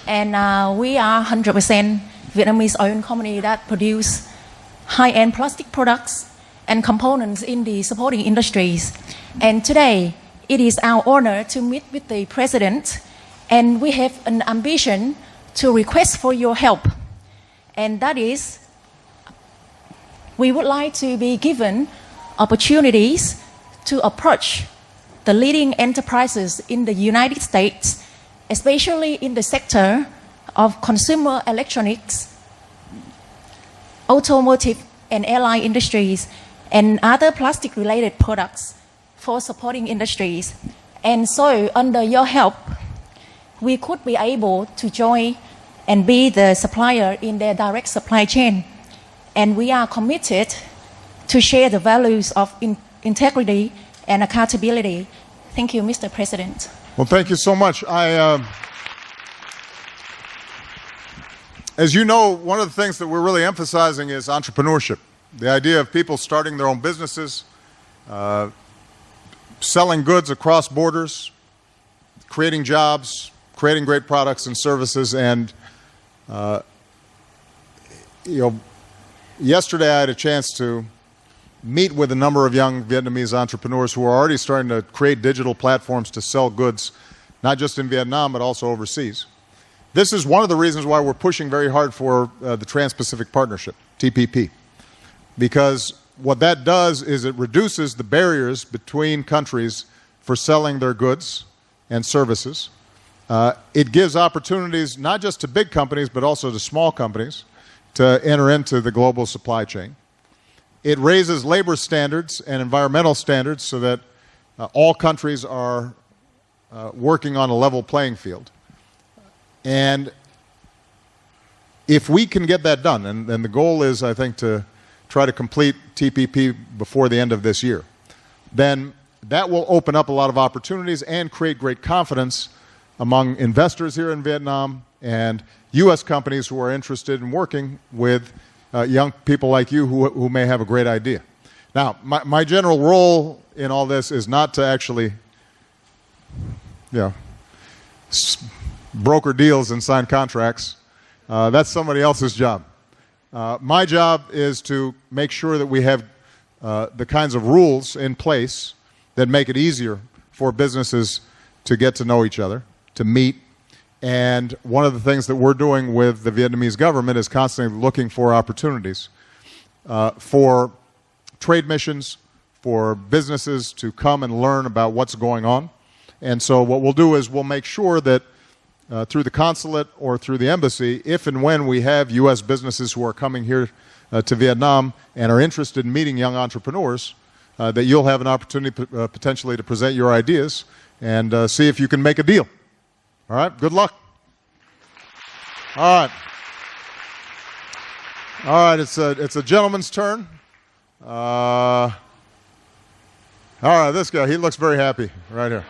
And we are 100% Vietnamese-owned company that produce high-end plastic products and components in the supporting industries. And today, it is our honor to meet with the President, and we have an ambition to request for your help. And that is, we would like to be given opportunities to approach the leading enterprises in the United States, especially in the sector of consumer electronics, automotive and airline industries, and other plastic-related products for supporting industries. And so, under your help, we could be able to join and be the supplier in their direct supply chain. And we are committed to share the values of integrity and accountability. Thank you, Mr. President. Well, thank you so much. As you know, one of the things that we're really emphasizing is entrepreneurship. The idea of people starting their own businesses, selling goods across borders, creating jobs, creating great products and services. And yesterday I had a chance to meet with a number of young Vietnamese entrepreneurs who are already starting to create digital platforms to sell goods, not just in Vietnam, but also overseas. This is one of the reasons why we're pushing very hard for the Trans-Pacific Partnership, TPP. Because what that does is it reduces the barriers between countries for selling their goods and services. It gives opportunities not just to big companies, but also to small companies to enter into the global supply chain. It raises labor standards and environmental standards so that all countries are working on a level playing field. And if we can get that done, and the goal is, I think, to try to complete TPP before the end of this year, then that will open up a lot of opportunities and create great confidence among investors here in Vietnam and U.S. companies who are interested in working with young people like you who may have a great idea. Now, my general role in all this is not to actually, broker deals and sign contracts. That's somebody else's job. My job is to make sure that we have the kinds of rules in place that make it easier for businesses to get to know each other, to meet. And one of the things that we're doing with the Vietnamese government is constantly looking for opportunities for trade missions, for businesses to come and learn about what's going on. And so what we'll do is we'll make sure that through the consulate or through the embassy, if and when we have U.S. businesses who are coming here to Vietnam and are interested in meeting young entrepreneurs, that you'll have an opportunity potentially to present your ideas and see if you can make a deal. All right? Good luck. All right. All right, it's a gentleman's turn. All right, this guy, he looks very happy right here.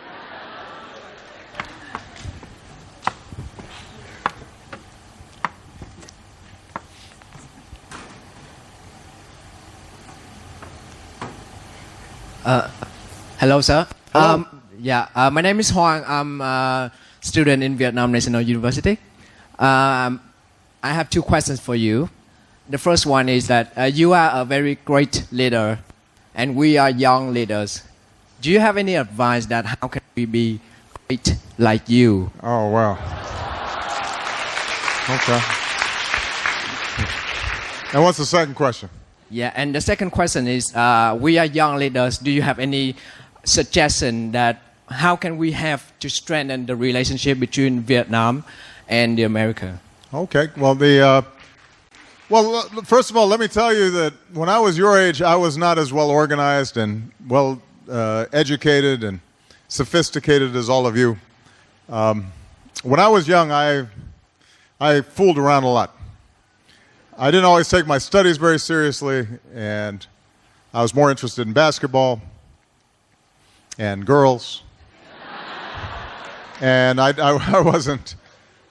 Hello, sir. Hello. My name is Hoang. I'm a student in Vietnam National University. I have two questions for you. The first one is that you are a very great leader, and we are young leaders. Do you have any advice that how can we be great like you? Oh, wow. Okay. And what's the second question? Yeah, and the second question is, we are young leaders. Do you have any suggestion that how can we have to strengthen the relationship between Vietnam and the America? Okay. Well, first of all, let me tell you that when I was your age, I was not as well organized and well educated and sophisticated as all of you. When I was young, I fooled around a lot. I didn't always take my studies very seriously, and I was more interested in basketball and girls. And I wasn't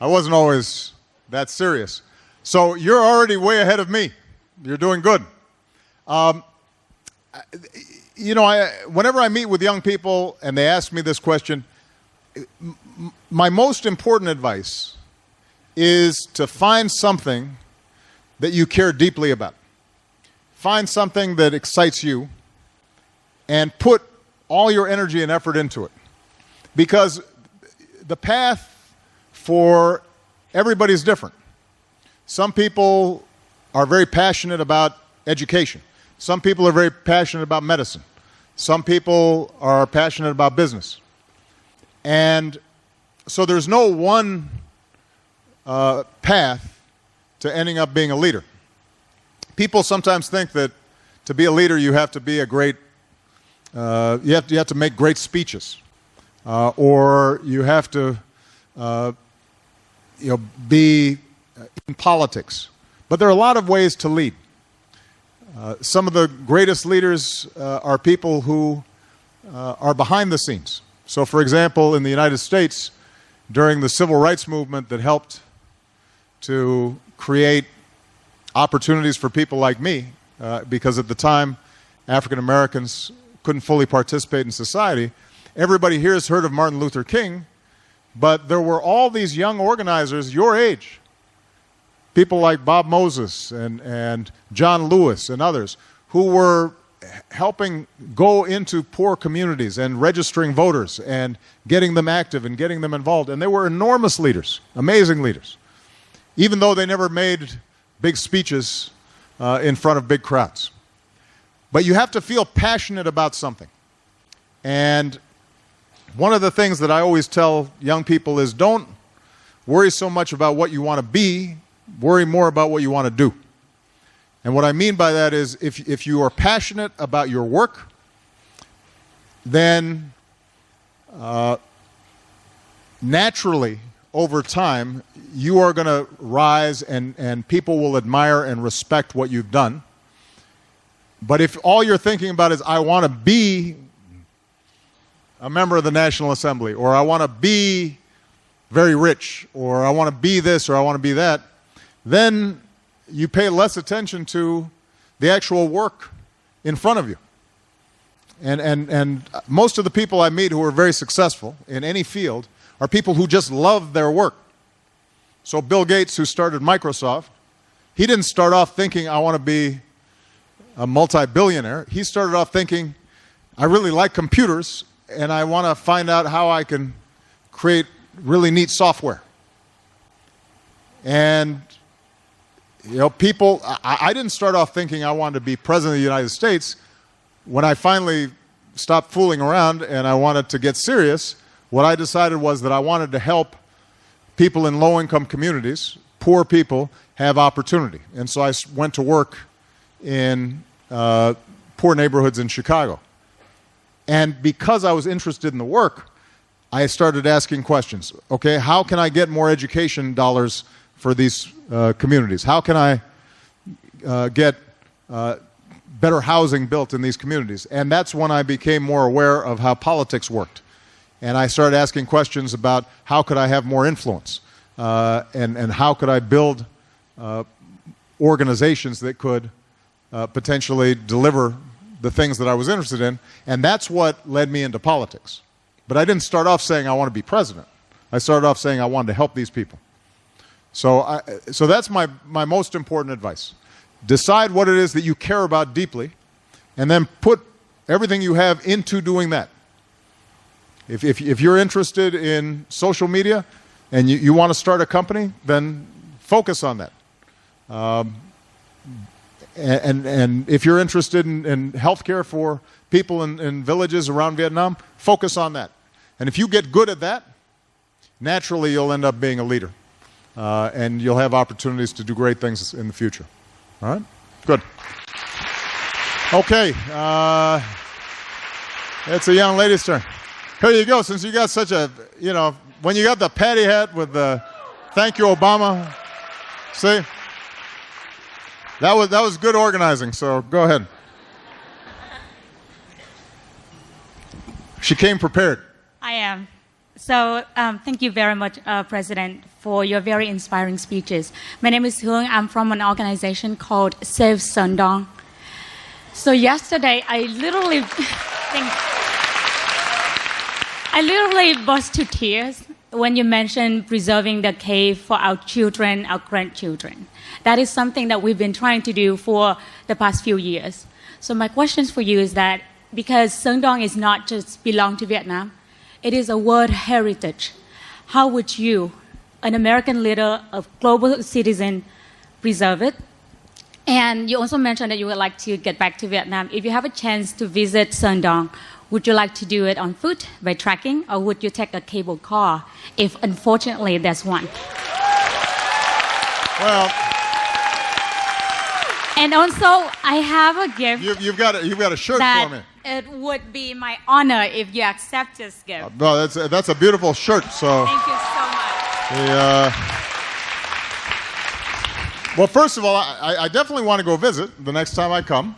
always that serious. So you're already way ahead of me. You're doing good. Whenever I meet with young people and they ask me this question, my most important advice is to find something that you care deeply about. Find something that excites you and put all your energy and effort into it. Because the path for everybody is different. Some people are very passionate about education. Some people are very passionate about medicine. Some people are passionate about business. And so there's no one path to ending up being a leader. People sometimes think that to be a leader you have to be a great, you have to make great speeches, or you have to be in politics. But there are a lot of ways to lead. Some of the greatest leaders are people who are behind the scenes. So, for example, in the United States, during the civil rights movement that helped to create opportunities for people like me, because at the time African Americans couldn't fully participate in society, everybody here has heard of Martin Luther King, but there were all these young organizers your age, people like Bob Moses and John Lewis and others, who were helping go into poor communities and registering voters and getting them active and getting them involved. And they were enormous leaders, amazing leaders, even though they never made big speeches in front of big crowds. But you have to feel passionate about something. And one of the things that I always tell young people is don't worry so much about what you want to be, worry more about what you want to do. And what I mean by that is if you are passionate about your work, then naturally, over time, you are going to rise and people will admire and respect what you've done. But if all you're thinking about is, I want to be a member of the National Assembly, or I want to be very rich, or I want to be this, or I want to be that, then you pay less attention to the actual work in front of you. And most of the people I meet who are very successful in any field are people who just love their work. So Bill Gates, who started Microsoft, he didn't start off thinking, I want to be a multi-billionaire. He started off thinking, I really like computers, and I want to find out how I can create really neat software. And people, I didn't start off thinking I wanted to be president of the United States. When I finally stopped fooling around and I wanted to get serious, what I decided was that I wanted to help people in low-income communities, poor people, have opportunity. And so I went to work in poor neighborhoods in Chicago. And because I was interested in the work, I started asking questions. Okay, how can I get more education dollars for these communities? How can I get better housing built in these communities? And that's when I became more aware of how politics worked. And I started asking questions about how could I have more influence, and how could I build organizations that could potentially deliver the things that I was interested in. And that's what led me into politics. But I didn't start off saying I want to be president. I started off saying I wanted to help these people. So that's my most important advice. Decide what it is that you care about deeply, and then put everything you have into doing that. If you're interested in social media and you want to start a company, then focus on that. And if you're interested in healthcare for people in villages around Vietnam, focus on that. And if you get good at that, naturally you'll end up being a leader. And you'll have opportunities to do great things in the future. All right? Good. Okay. It's a young lady's turn. Here you go. Since you got such a, when you got the patty hat with the thank you, Obama, see? That was good organizing, so go ahead. She came prepared. I am. So thank you very much, President, for your very inspiring speeches. My name is Khương. I'm from an organization called Save Sundong. So yesterday, I literally burst to tears when you mentioned preserving the cave for our children, our grandchildren. That is something that we've been trying to do for the past few years. So my question for you is that because Sundong is not just belong to Vietnam, it is a world heritage. How would you, an American leader, a global citizen, preserve it? And you also mentioned that you would like to get back to Vietnam. If you have a chance to visit Sundong, would you like to do it on foot, by trekking, or would you take a cable car, if unfortunately there's one? Well... And also, I have a gift. You've got a shirt that for me. It would be my honor if you accept this gift. No, that's a beautiful shirt. So. Thank you so much. Well, first of all, I definitely want to go visit the next time I come.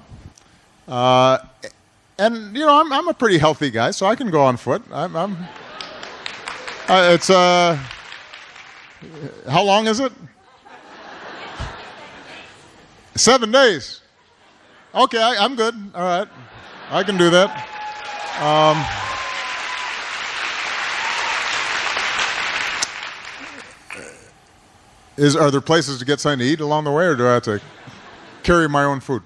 And you know, I'm a pretty healthy guy, so I can go on foot. It's how long is it? 7 days. Okay, I'm good. All right, I can do that. Are there places to get something to eat along the way, or do I have to carry my own food?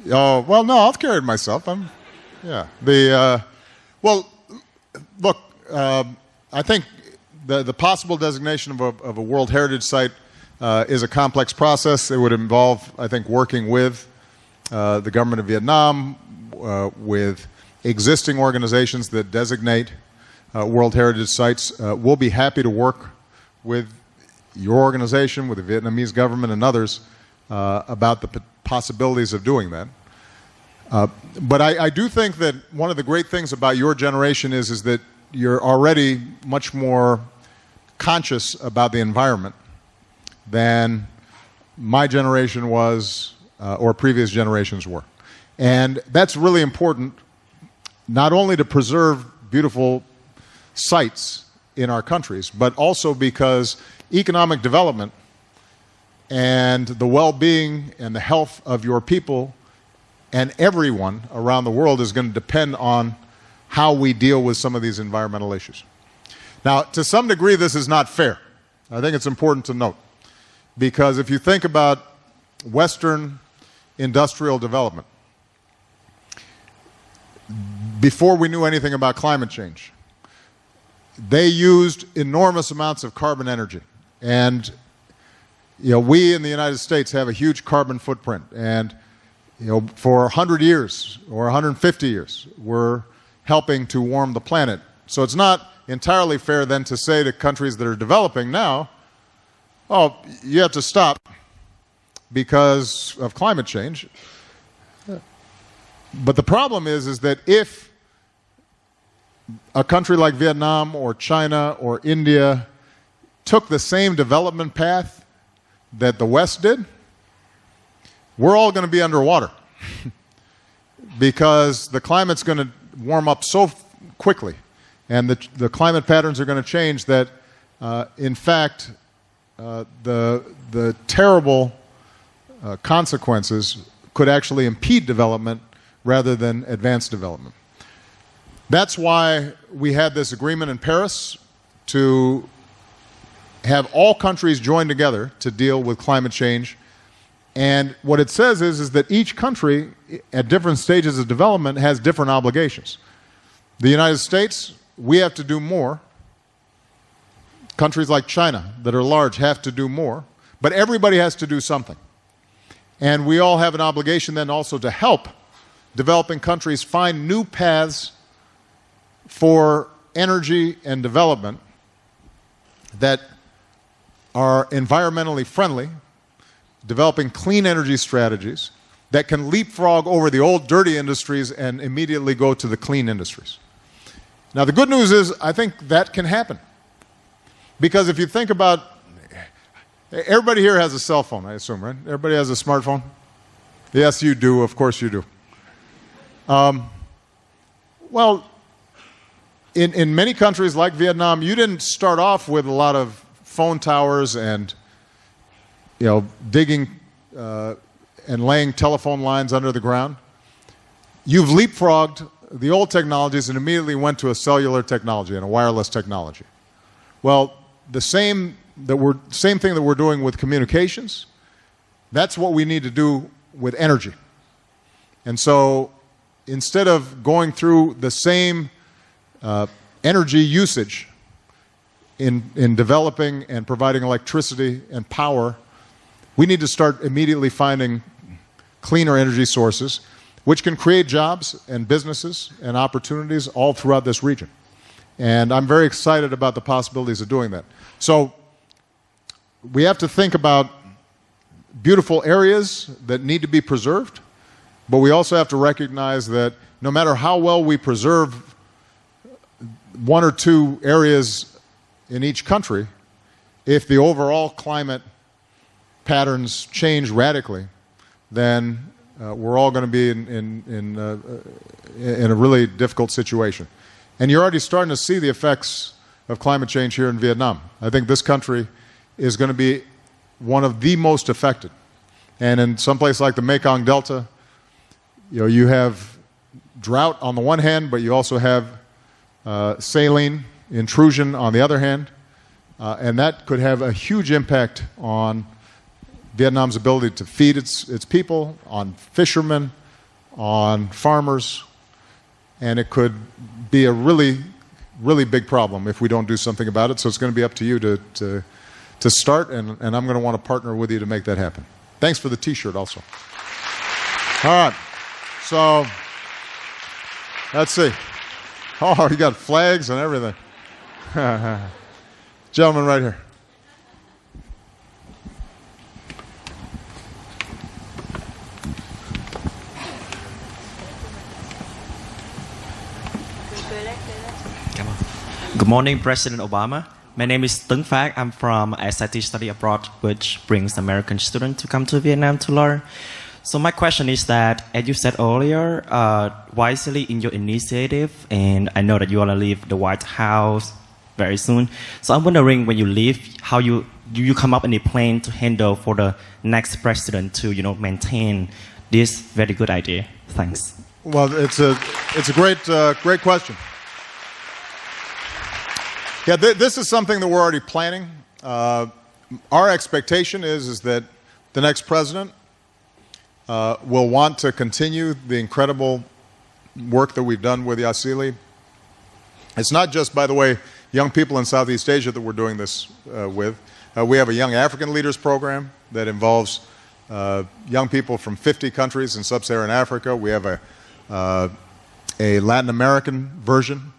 Oh, well, no, I'll carry it myself. Well, look, I think the possible designation of a World Heritage Site is a complex process. It would involve, I think, working with the government of Vietnam, with existing organizations that designate World Heritage Sites. We'll be happy to work with your organization, with the Vietnamese government and others about the possibilities of doing that. But I do think that one of the great things about your generation is that you're already much more conscious about the environment than my generation was or previous generations were. And that's really important, not only to preserve beautiful sites in our countries, but also because economic development and the well-being and the health of your people and everyone around the world is going to depend on how we deal with some of these environmental issues. Now, to some degree, this is not fair. I think it's important to note. Because if you think about Western industrial development, before we knew anything about climate change, they used enormous amounts of carbon energy. And you know, we in the United States have a huge carbon footprint. And you know, for 100 years or 150 years, we're helping to warm the planet. So it's not entirely fair then to say to countries that are developing now, oh, you have to stop because of climate change. But the problem is that if a country like Vietnam or China or India took the same development path that the West did, we're all going to be underwater because the climate's going to warm up so quickly and the climate patterns are going to change that, in fact, the terrible consequences could actually impede development rather than advance development. That's why we had this agreement in Paris to have all countries join together to deal with climate change. And what it says is that each country at different stages of development has different obligations. The United States, we have to do more. Countries like China that are large have to do more. But everybody has to do something. And we all have an obligation then also to help developing countries find new paths for energy and development that are environmentally friendly, developing clean energy strategies that can leapfrog over the old dirty industries and immediately go to the clean industries. Now the good news is I think that can happen. Because if you think about Everybody here has a cell phone, I assume, right? Everybody has a smartphone? Yes, you do. Of course you do. Well, in many countries like Vietnam, you didn't start off with a lot of phone towers and, digging and laying telephone lines under the ground. You've leapfrogged the old technologies and immediately went to a cellular technology and a wireless technology. Well, the same thing that we're doing with communications, that's what we need to do with energy. And so instead of going through the same energy usage in developing and providing electricity and power, we need to start immediately finding cleaner energy sources which can create jobs and businesses and opportunities all throughout this region. And I'm very excited about the possibilities of doing that. So we have to think about beautiful areas that need to be preserved, but we also have to recognize that no matter how well we preserve one or two areas in each country, if the overall climate patterns change radically, then we're all going to be in a really difficult situation. And you're already starting to see the effects of climate change here in Vietnam. I think this country is going to be one of the most affected. And in some place like the Mekong Delta, you have drought on the one hand, but you also have saline intrusion on the other hand. And that could have a huge impact on Vietnam's ability to feed its people, on fishermen, on farmers, and it could be a really, really big problem if we don't do something about it. So it's going to be up to you to start, and I'm going to want to partner with you to make that happen. Thanks for the T-shirt also. All right, so let's see. Oh, you got flags and everything. Gentleman right here. Good morning, President Obama. My name is Tuấn Phác. I'm from SIT Study Abroad, which brings American students to come to Vietnam to learn. So my question is that, as you said earlier, wisely in your initiative, and I know that you want to leave the White House very soon. So I'm wondering, when you leave, how do you come up with a plan to handle for the next president to maintain this very good idea? Thanks. Well, it's a great question. Yeah, this is something that we're already planning. Our expectation is that the next president will want to continue the incredible work that we've done with Yasili. It's not just, by the way, young people in Southeast Asia that we're doing this with. We have a Young African Leaders program that involves young people from 50 countries in sub-Saharan Africa. We have a Latin American version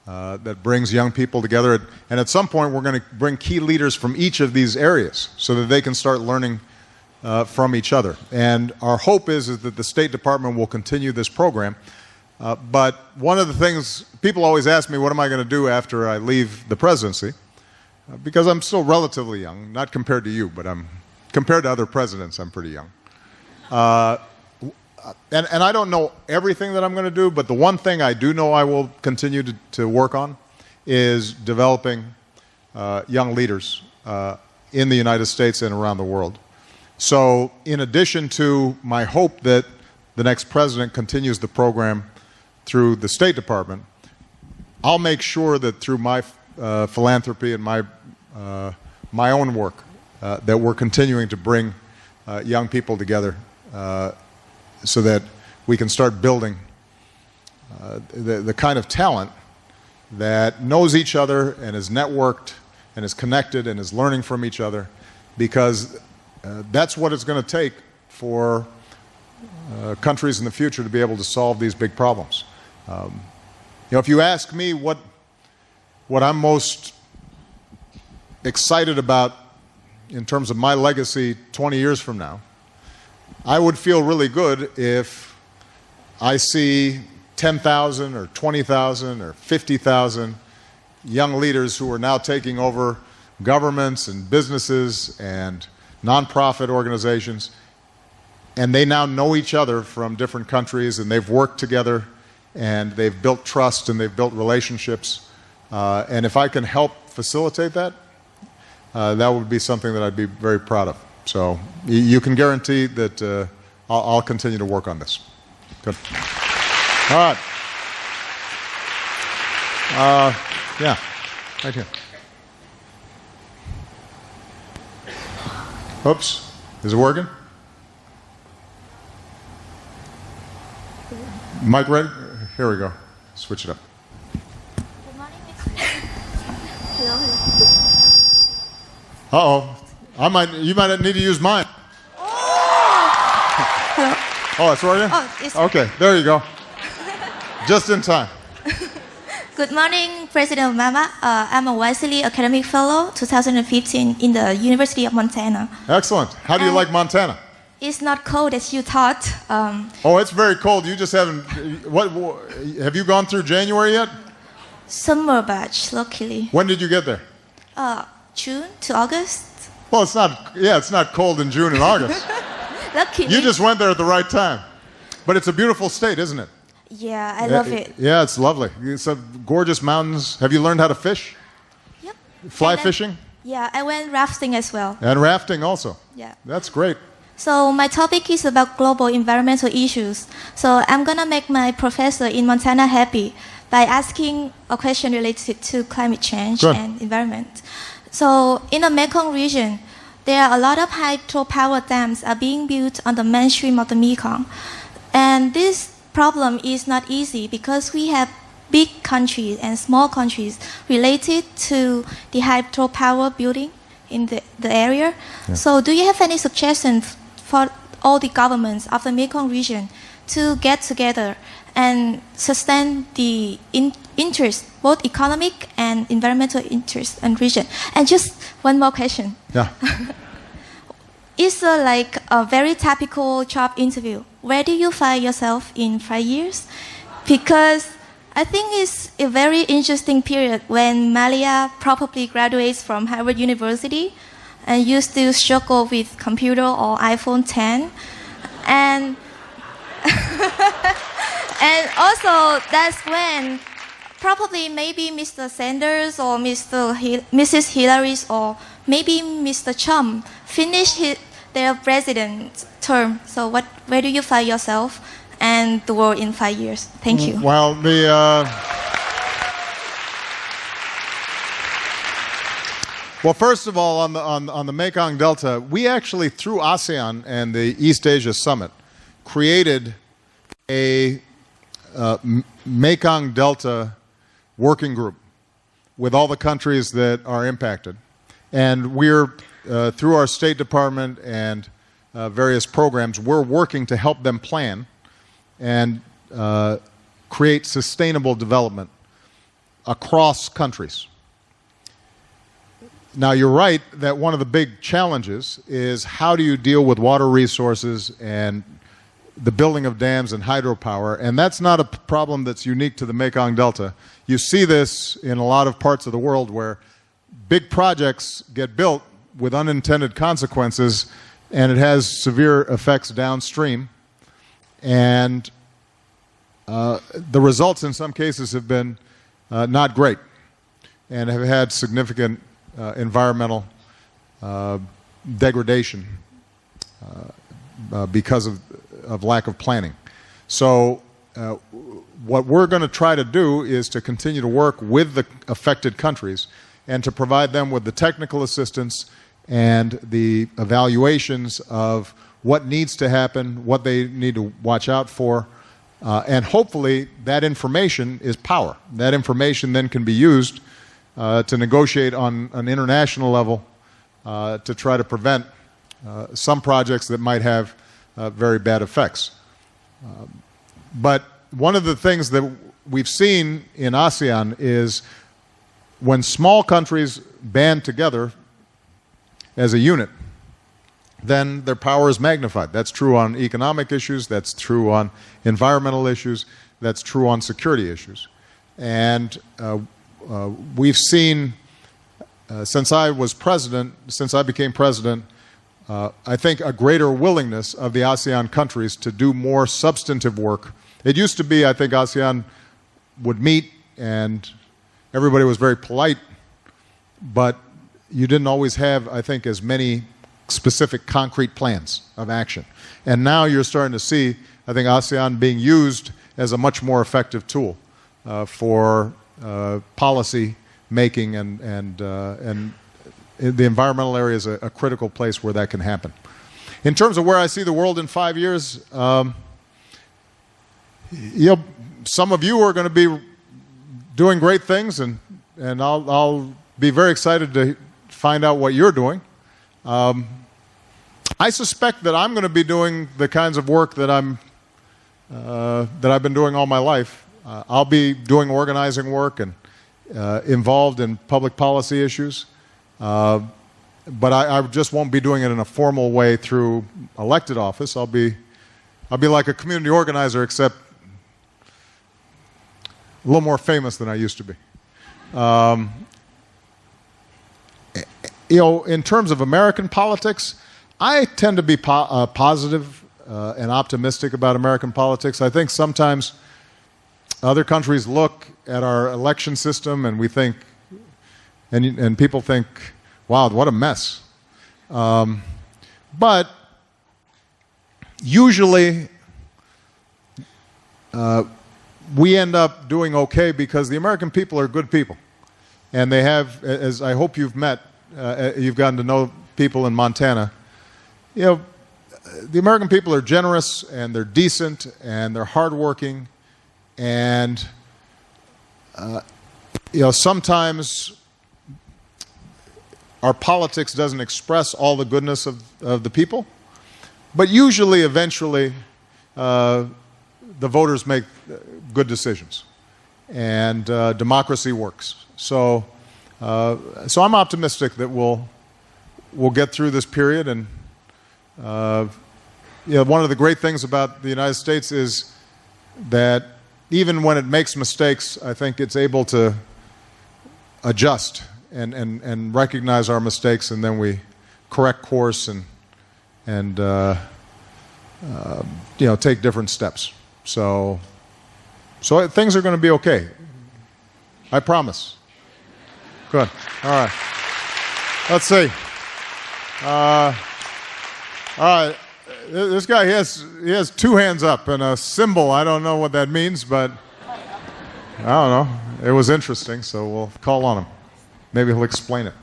that brings young people together. And at some point, we're going to bring key leaders from each of these areas so that they can start learning from each other. And our hope is that the State Department will continue this program. But one of the things, people always ask me, what am I going to do after I leave the presidency? Because I'm still relatively young, not compared to you, but compared to other presidents, I'm pretty young. And I don't know everything that I'm going to do, but the one thing I do know I will continue to work on is developing young leaders in the United States and around the world. So in addition to my hope that the next president continues the program through the State Department, I'll make sure that through my philanthropy and my own work that we're continuing to bring young people together so that we can start building the kind of talent that knows each other and is networked and is connected and is learning from each other, because that's what it's going to take for countries in the future to be able to solve these big problems. If you ask me what I'm most excited about in terms of my legacy 20 years from now, I would feel really good if I see 10,000 or 20,000 or 50,000 young leaders who are now taking over governments and businesses and nonprofit organizations, and they now know each other from different countries, and they've worked together, and they've built trust, and they've built relationships. And if I can help facilitate that, that would be something that I'd be very proud of. So you can guarantee that I'll continue to work on this. Good. All right. Yeah, right here. Oops, is it working? Mic ready? Here we go. Switch it up. Uh-oh. You might need to use mine. Hello. Oh, it's working? Oh, it's okay, there you go. Just in time. Good morning, President Obama. I'm a Wesley Academic Fellow 2015 in the University of Montana. Excellent. How do you like Montana? It's not cold as you thought. Oh, it's very cold. You just haven't... have you gone through January yet? Summer batch, luckily. When did you get there? June to August. Well, it's not cold in June and August. Luckily. You just went there at the right time. But it's a beautiful state, isn't it? Yeah, I love it. Yeah, it's lovely. It's a gorgeous mountains. Have you learned how to fish? Yep. Fly fishing? Yeah, I went rafting as well. And rafting also? Yeah. That's great. So my topic is about global environmental issues. So I'm going to make my professor in Montana happy by asking a question related to climate change and environment. So in the Mekong region, there are a lot of hydropower dams are being built on the mainstream of the Mekong. And this problem is not easy because we have big countries and small countries related to the hydropower building in the area. Yeah. So do you have any suggestions for all the governments of the Mekong region to get together and sustain the interest, both economic and environmental interest in region? And just one more question. Yeah. It's like a very typical job interview. Where do you find yourself in 5 years? Because I think it's a very interesting period when Malia probably graduates from Harvard University and you still struggle with computer or iPhone 10. And and also that's when probably maybe Mr. Sanders or Mrs. Hillary or maybe Mr. Trump finish their president term. So where do you find yourself and the world in 5 years? Thank you. Well, well, first of all, on the Mekong Delta, we actually, through ASEAN and the East Asia Summit, created a Mekong Delta working group with all the countries that are impacted. And we're, through our State Department and various programs, we're working to help them plan and create sustainable development across countries. Now, you're right that one of the big challenges is how do you deal with water resources and the building of dams and hydropower, and that's not a problem that's unique to the Mekong Delta. You see this in a lot of parts of the world where big projects get built with unintended consequences, and it has severe effects downstream, and the results in some cases have been not great and have had significant environmental degradation because of lack of planning. So what we're going to try to do is to continue to work with the affected countries and to provide them with the technical assistance and the evaluations of what needs to happen, what they need to watch out for, and hopefully that information is power. That information then can be used to negotiate on an international level to try to prevent some projects that might have very bad effects. But one of the things that we've seen in ASEAN is when small countries band together as a unit, then their power is magnified. That's true on economic issues, that's true on environmental issues, that's true on security issues. And we've seen since I became president, I think a greater willingness of the ASEAN countries to do more substantive work. It used to be, I think, ASEAN would meet and everybody was very polite, but you didn't always have, I think, as many specific concrete plans of action. And now you're starting to see, I think, ASEAN being used as a much more effective tool for policy making, and the environmental area is a critical place where that can happen. In terms of where I see the world in 5 years, some of you are going to be doing great things, and I'll be very excited to find out what you're doing. I suspect that I'm going to be doing the kinds of work that I've been doing all my life. I'll be doing organizing work and involved in public policy issues, but I just won't be doing it in a formal way through elected office. I'll be like a community organizer, except a little more famous than I used to be. In terms of American politics, I tend to be positive and optimistic about American politics. I think sometimes other countries look at our election system and we think, and people think, wow, what a mess. But usually we end up doing okay because the American people are good people. And they have, as I hope you've met, you've gotten to know people in Montana, the American people are generous and they're decent and they're hardworking, and sometimes our politics doesn't express all the goodness of the people, but usually, eventually, the voters make good decisions, and democracy works. So I'm optimistic that we'll get through this period. And one of the great things about the United States is that even when it makes mistakes, I think it's able to adjust and recognize our mistakes, and then we correct course and take different steps. So things are going to be okay. I promise. Good. All right. Let's see. All right. This guy, he has two hands up and a symbol. I don't know what that means, but I don't know. It was interesting, so we'll call on him. Maybe he'll explain it.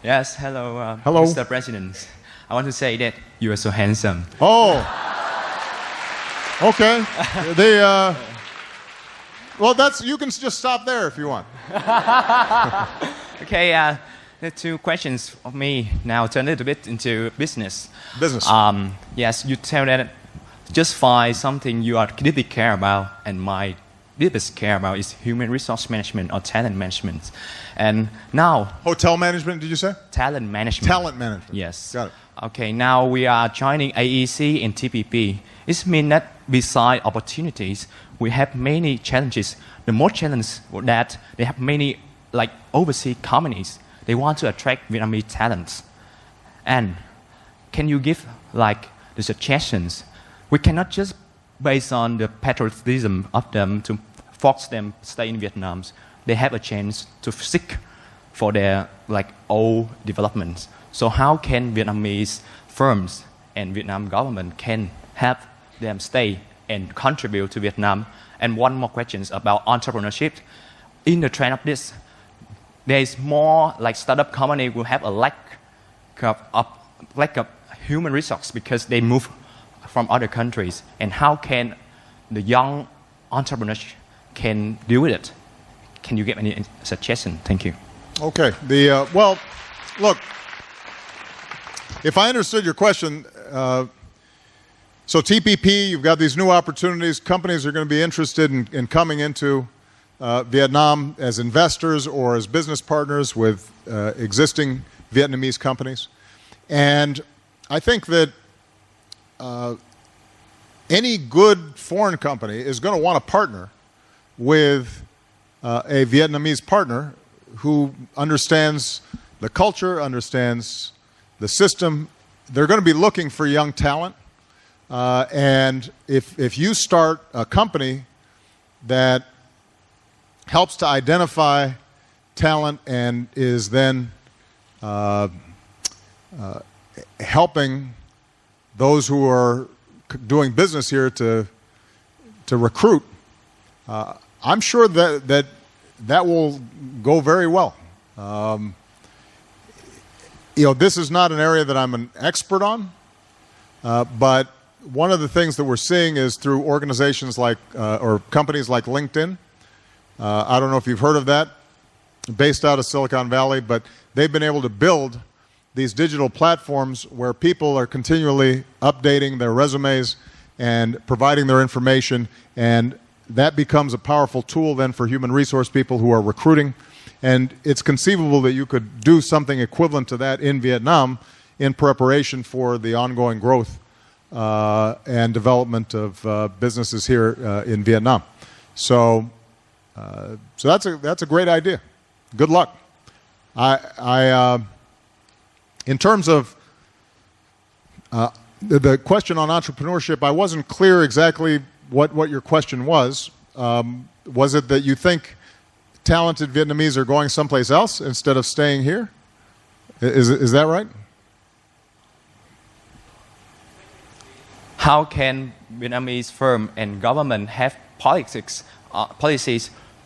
Yes, hello, hello, Mr. President. I want to say that you are so handsome. Oh. Okay. Well, you can just stop there if you want. Okay, there are two questions of me now. Turn a little bit into business. Business. Yes, you tell that just find something you are deeply care about, and my deepest care about is human resource management or talent management. And now... Hotel management, did you say? Talent management. Talent management. Yes. Got it. Okay, now we are joining AEC and TPP. It means that beside opportunities, we have many challenges. The most challenge is that they have many overseas companies. They want to attract Vietnamese talents. And can you give the suggestions? We cannot just based on the patriotism of them to force them to stay in Vietnam. They have a chance to seek for their old developments. So how can Vietnamese firms and Vietnam government can help them stay and contribute to Vietnam? And one more question about entrepreneurship. In the trend of this, there is more startup company will have a lack of human resource because they move from other countries. And how can the young entrepreneurs can deal with it? Can you give any suggestion? Thank you. Okay. Well, look, if I understood your question, so TPP, you've got these new opportunities. Companies are going to be interested in coming into Vietnam as investors or as business partners with existing Vietnamese companies. And I think that any good foreign company is going to want to partner with a Vietnamese partner who understands the culture, understands the system, they're going to be looking for young talent. And if you start a company that helps to identify talent and is then helping those who are doing business here to recruit, I'm sure that will go very well. This is not an area that I'm an expert on, but one of the things that we're seeing is through organizations like, or companies like LinkedIn. I don't know if you've heard of that, based out of Silicon Valley, but they've been able to build these digital platforms where people are continually updating their resumes and providing their information, and that becomes a powerful tool then for human resource people who are recruiting. And it's conceivable that you could do something equivalent to that in Vietnam in preparation for the ongoing growth and development of businesses here in Vietnam. So that's a great idea. Good luck. In terms of the question on entrepreneurship, I wasn't clear exactly what your question was. Was it that you think talented Vietnamese are going someplace else instead of staying here? Is that right? How can Vietnamese firm and government have policies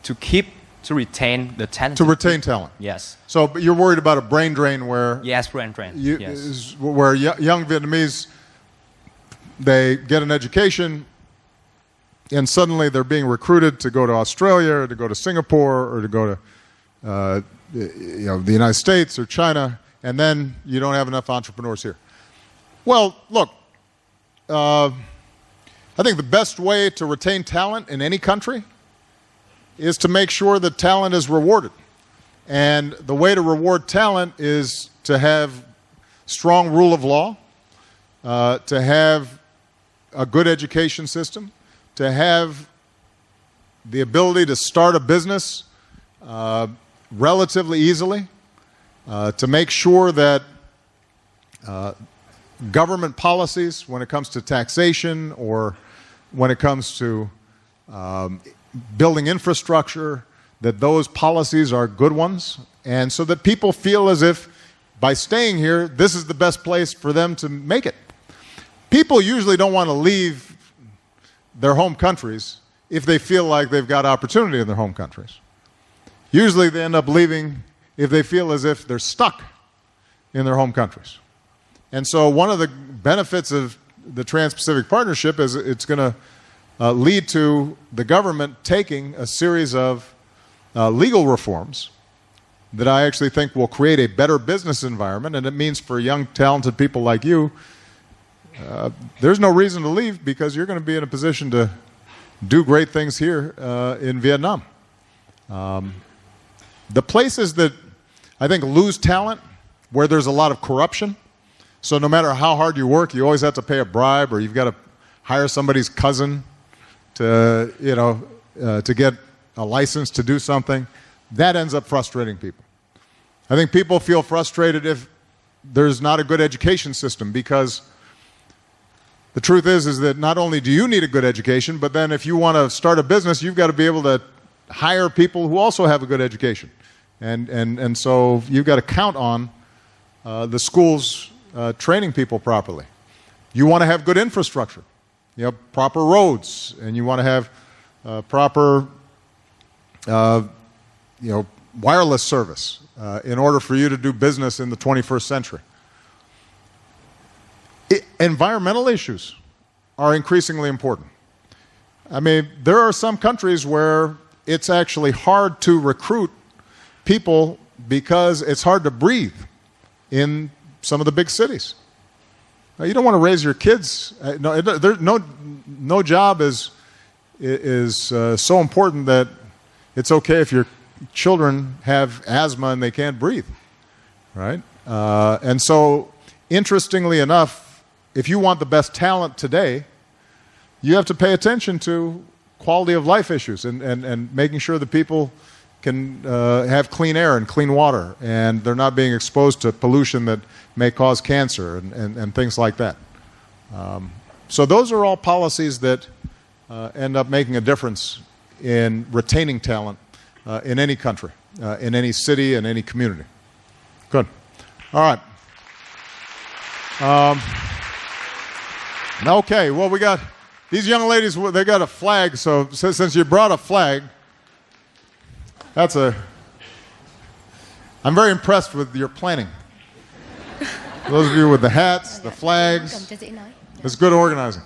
to retain the talent? To retain talent. Yes. So but you're worried about a brain drain where... Yes, brain drain. Yes. Where young Vietnamese, they get an education and suddenly they're being recruited to go to Australia or to go to Singapore or to go to the United States or China, and then you don't have enough entrepreneurs here. Well, look, I think the best way to retain talent in any country is to make sure that talent is rewarded. And the way to reward talent is to have strong rule of law, to have a good education system, to have the ability to start a business relatively easily, to make sure that government policies, when it comes to taxation or when it comes to building infrastructure, that those policies are good ones, and so that people feel as if by staying here, this is the best place for them to make it. People usually don't want to leave their home countries if they feel like they've got opportunity in their home countries. Usually they end up leaving if they feel as if they're stuck in their home countries. And so one of the benefits of the Trans-Pacific Partnership is it's going to lead to the government taking a series of legal reforms that I actually think will create a better business environment, and it means for young, talented people like you, there's no reason to leave because you're going to be in a position to do great things here in Vietnam. The places that I think lose talent, where there's a lot of corruption, so no matter how hard you work, you always have to pay a bribe, or you've got to hire somebody's cousin to, to get a license to do something, that ends up frustrating people. I think people feel frustrated if there's not a good education system, because the truth is that not only do you need a good education, but then if you want to start a business, you've got to be able to hire people who also have a good education. And so you've got to count on the schools training people properly. You want to have good infrastructure, proper roads, and you want to have proper wireless service in order for you to do business in the 21st century. Environmental issues are increasingly important. I mean, there are some countries where it's actually hard to recruit people because it's hard to breathe in some of the big cities. Now, you don't want to raise your kids. No job is so important that it's okay if your children have asthma and they can't breathe, right? And so, interestingly enough, if you want the best talent today, you have to pay attention to quality of life issues and making sure that people can have clean air and clean water, and they're not being exposed to pollution that may cause cancer and things like that. So those are all policies that end up making a difference in retaining talent in any country, in any city, in any community. Good. All right. Okay, well, we got these young ladies, they got a flag, so since you brought a flag, I'm very impressed with your planning. Those of you with the hats, the flags, it's good organizing.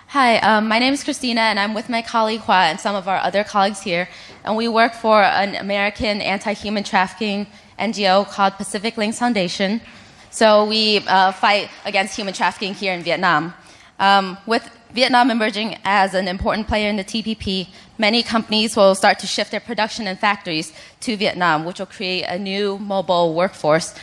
Hi, my name is Christina, and I'm with my colleague Hua and some of our other colleagues here, and we work for an American anti-human trafficking NGO called Pacific Links Foundation. So we fight against human trafficking here in Vietnam. With Vietnam emerging as an important player in the TPP, many companies will start to shift their production and factories to Vietnam, which will create a new mobile workforce.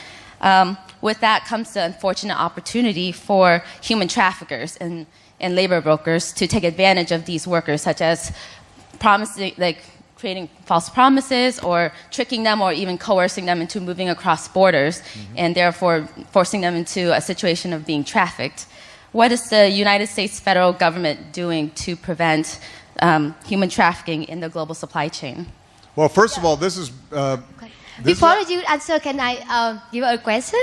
With that comes the unfortunate opportunity for human traffickers and labor brokers to take advantage of these workers, such as creating false promises or tricking them or even coercing them into moving across borders and therefore forcing them into a situation of being trafficked. What is the United States federal government doing to prevent human trafficking in the global supply chain? Well, first of all, this is... Before you answer, can I give a question?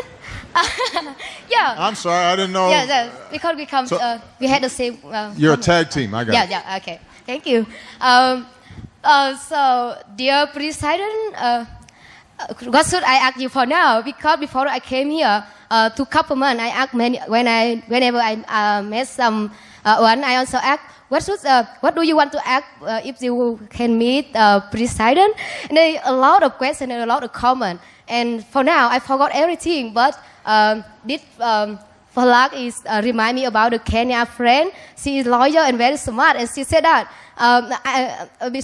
Yeah. I'm sorry, I didn't know... Yeah, because we had the same... You're a tag team, I got it. Yeah, okay. Thank you. So, dear President, what should I ask you for now? Because before I came here to government, I asked whenever I met someone, I also asked, what do you want to ask if you can meet President? And there are a lot of questions and a lot of comments. And for now, I forgot everything. But this flag is remind me about the Kenya friend. She is loyal and very smart. And she said that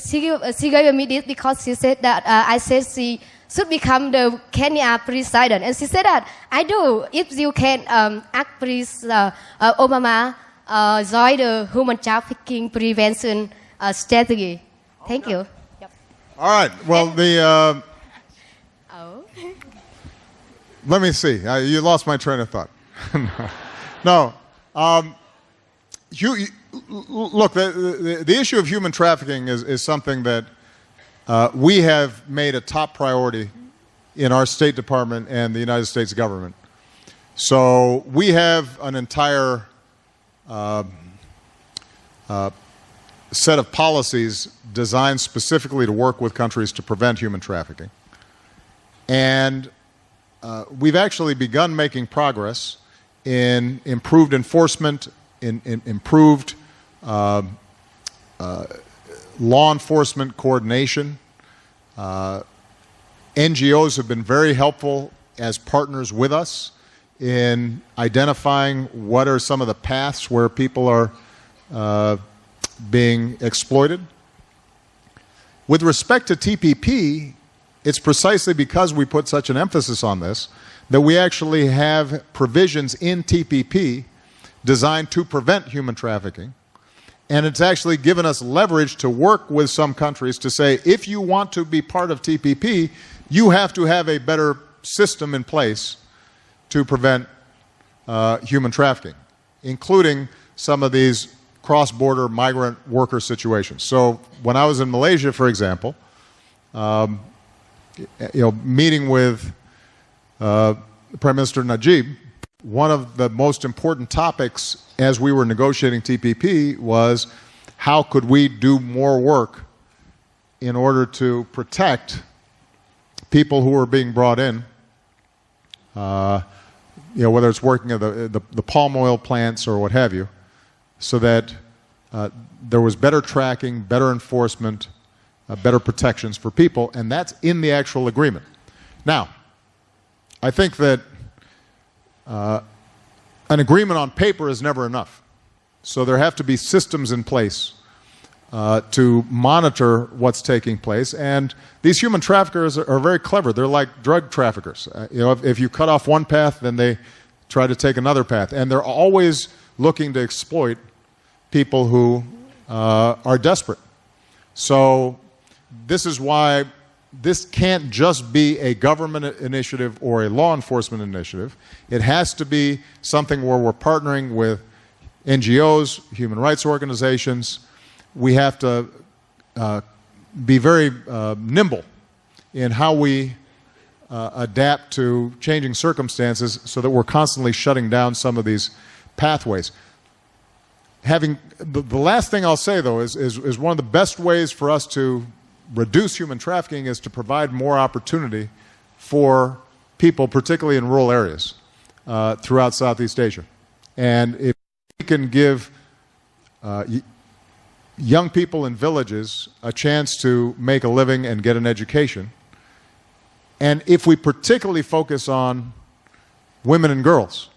she gave me this because she said that I said she should become the Kenya president. And she said that I do. If you can ask please Obama join the human trafficking prevention strategy. Thank you. Yep. All right. Well, let me see. You lost my train of thought. No. Look, the issue of human trafficking is something that we have made a top priority in our State Department and the United States government. So we have an entire set of policies designed specifically to work with countries to prevent human trafficking. And we've actually begun making progress in improved enforcement, in improved law enforcement coordination. NGOs have been very helpful as partners with us in identifying what are some of the paths where people are being exploited. With respect to TPP, it's precisely because we put such an emphasis on this that we actually have provisions in TPP designed to prevent human trafficking. And it's actually given us leverage to work with some countries to say, if you want to be part of TPP, you have to have a better system in place to prevent human trafficking, including some of these cross-border migrant worker situations. So when I was in Malaysia, for example, meeting with Prime Minister Najib, one of the most important topics as we were negotiating TPP was how could we do more work in order to protect people who are being brought in, whether it's working at the palm oil plants or what have you, so that there was better tracking, better enforcement, better protections for people, and that's in the actual agreement. Now, I think that an agreement on paper is never enough. So there have to be systems in place to monitor what's taking place. And these human traffickers are very clever. They're like drug traffickers. If you cut off one path, then they try to take another path. And they're always looking to exploit people who are desperate. So this is why this can't just be a government initiative or a law enforcement initiative. It has to be something where we're partnering with NGOs, human rights organizations. We have to be very nimble in how we adapt to changing circumstances so that we're constantly shutting down some of these pathways. The last thing I'll say, though, is one of the best ways for us to reduce human trafficking is to provide more opportunity for people, particularly in rural areas throughout Southeast Asia. And if we can give young people in villages a chance to make a living and get an education, and if we particularly focus on women and girls,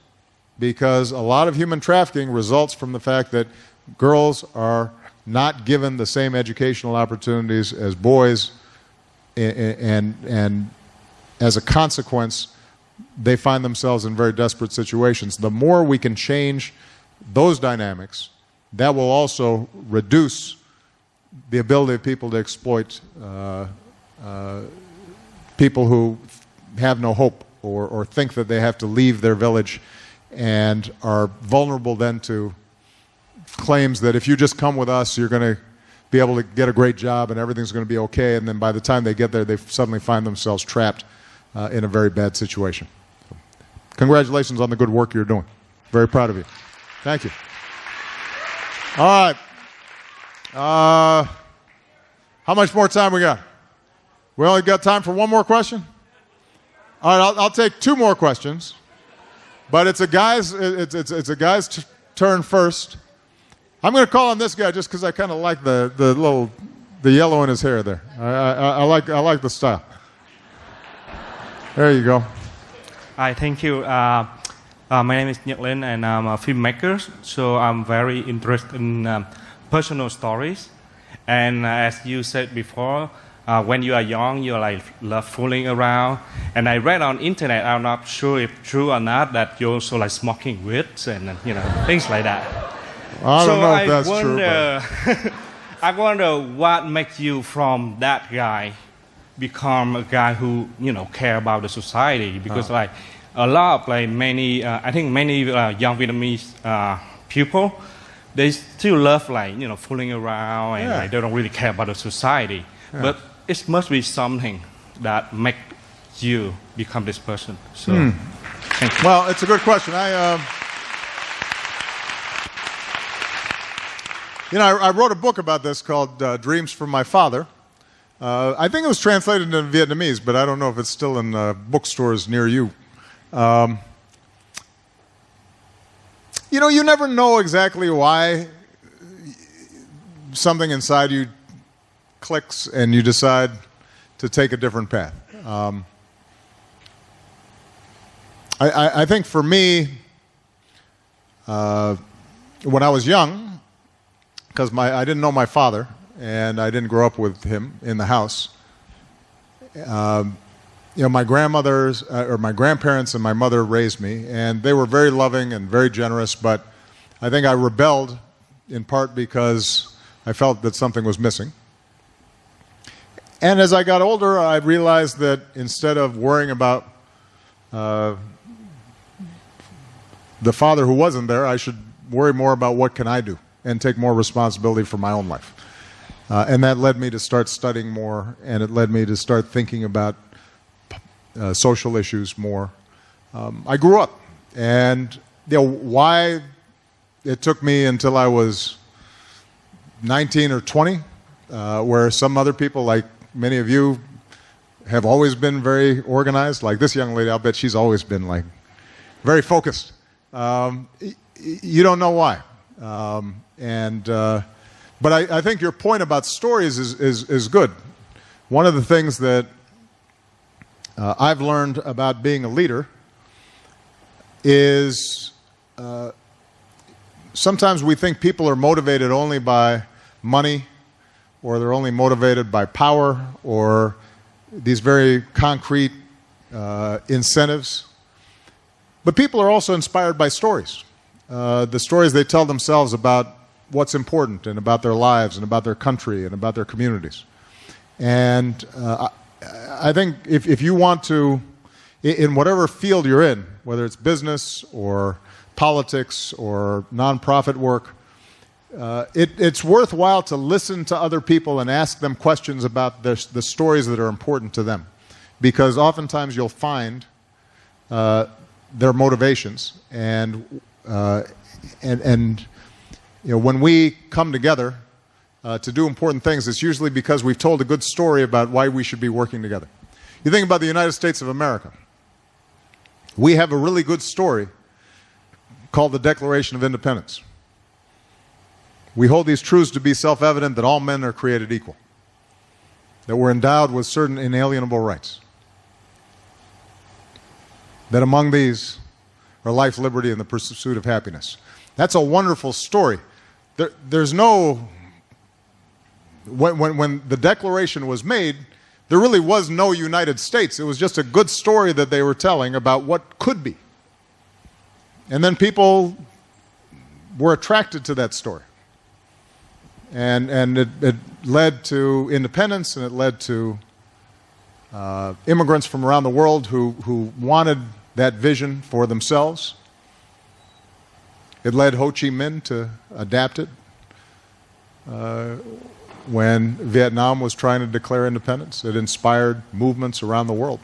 because a lot of human trafficking results from the fact that girls are not given the same educational opportunities as boys, and as a consequence, they find themselves in very desperate situations. The more we can change those dynamics, that will also reduce the ability of people to exploit people who have no hope or think that they have to leave their village and are vulnerable then to claims that if you just come with us, you're going to be able to get a great job and everything's going to be okay, and then by the time they get there, they suddenly find themselves trapped in a very bad situation. So, congratulations on the good work you're doing. Very proud of you. Thank you. All right. How much more time we got? We only got time for one more question? All right, I'll take two more questions. But it's a guy's turn first. I'm going to call on this guy just because I kind of like the yellow in his hair there. I like the style. There you go. Hi, thank you. My name is Lin, and I'm a filmmaker. So I'm very interested in personal stories. And as you said before, when you are young, you love fooling around. And I read on internet, I'm not sure if true or not, that you also like smoking weed and things like that. I don't know if that's true. I wonder what makes you from that guy become a guy who care about the society, because like a lot of many I think many young Vietnamese people, they still love fooling around and they don't really care about the society. Yeah. But it must be something that makes you become this person. So, thank you. Well, it's a good question. I wrote a book about this called Dreams from My Father. I think it was translated into Vietnamese, but I don't know if it's still in bookstores near you. You never know exactly why something inside you clicks and you decide to take a different path. I think for me, when I was young, because I didn't know my father and I didn't grow up with him in the house, my grandmothers or my grandparents and my mother raised me, and they were very loving and very generous, but I think I rebelled in part because I felt that something was missing. And as I got older, I realized that instead of worrying about the father who wasn't there, I should worry more about what can I do and take more responsibility for my own life. And that led me to start studying more, and it led me to start thinking about social issues more. I grew up, and why it took me until I was 19 or 20, where some other people, like many of you, have always been very organized. Like this young lady, I'll bet she's always been very focused. You don't know why. But I think your point about stories is good. One of the things that I've learned about being a leader is sometimes we think people are motivated only by money, or they're only motivated by power, or these very concrete incentives. But people are also inspired by stories. The stories they tell themselves about what's important and about their lives and about their country and about their communities. And I think if you want to, in whatever field you're in, whether it's business or politics or nonprofit work, it's worthwhile to listen to other people and ask them questions about the stories that are important to them. Because oftentimes you'll find their motivations. And you know, when we come together to do important things, it's usually because we've told a good story about why we should be working together. You think about the United States of America. We have a really good story called the Declaration of Independence. We hold these truths to be self-evident that all men are created equal, that we're endowed with certain inalienable rights, that among these are life, liberty, and the pursuit of happiness. That's a wonderful story. There's no... When the Declaration was made, there really was no United States. It was just a good story that they were telling about what could be. And then people were attracted to that story. And it led to independence, and it led to immigrants from around the world who wanted that vision for themselves. It led Ho Chi Minh to adapt it when Vietnam was trying to declare independence. It inspired movements around the world.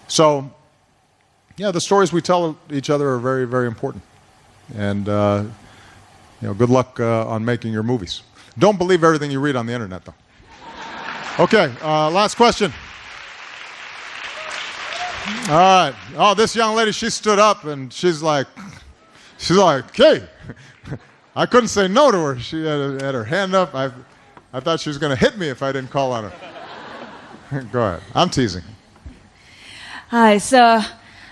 So, yeah, the stories we tell each other are very, very important. And you know, good luck on making your movies. Don't believe everything you read on the internet, though. Okay, last question. All right. Oh, this young lady, she stood up and she's like, hey. I couldn't say no to her. She had her hand up. I thought she was going to hit me if I didn't call on her. Go ahead. I'm teasing. Hi, so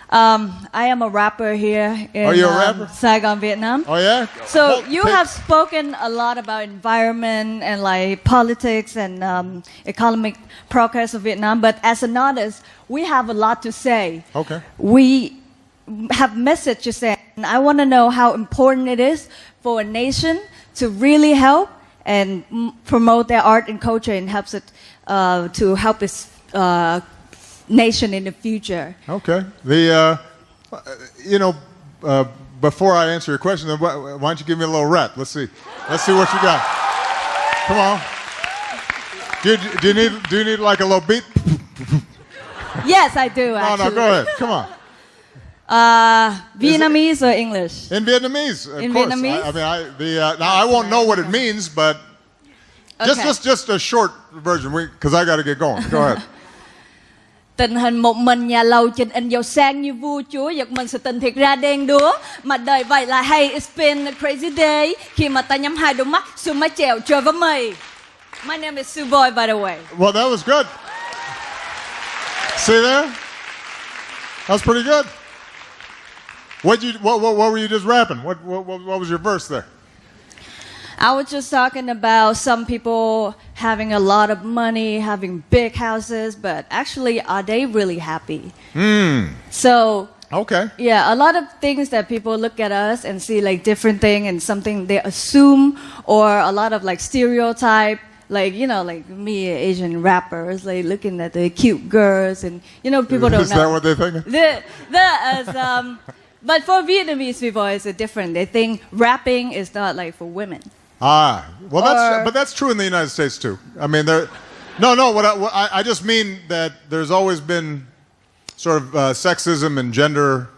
I am a rapper here in Saigon, Vietnam. Oh, yeah? So you have spoken a lot about environment and like politics and economic progress of Vietnam, but as an artist, we have a lot to say. Okay. We have message to say, and I want to know how important it is for a nation to really help and promote their art and culture and helps it to help its nation in the future. Okay. You know, before I answer your question, why don't you give me a little rap? Let's see what you got. Come on. Do you need like a little beat? Yes, I do. Actually. No, go ahead. Come on. Vietnamese or English? In Vietnamese, of in course. Vietnamese? Now I won't know what it means, but just a short version, because I got to get going. Go ahead. Tình hình một mình nhà lầu trình in giàu sang như vua chúa, giật mình sự tình thiệt ra đen đúa. Mà đời vậy là hey, it's been a crazy day. Khi mà ta nhắm hai đôi mắt, xuống mái chèo chơi với mày. My name is Sue Boy, by the way. Well, that was good. See there? That was pretty good. What were you just rapping? What was your verse there? I was just talking about some people having a lot of money, having big houses, but actually, are they really happy? So, okay. Yeah, a lot of things that people look at us and see like different thing and something they assume, or a lot of like stereotype, like, you know, like me, Asian rappers, like looking at the cute girls and, you know, people don't know. Is that what they think? But for Vietnamese people, it's different. They think rapping is not like for women. Ah, well, that's true in the United States too. I mean, I just mean that there's always been sort of sexism and gender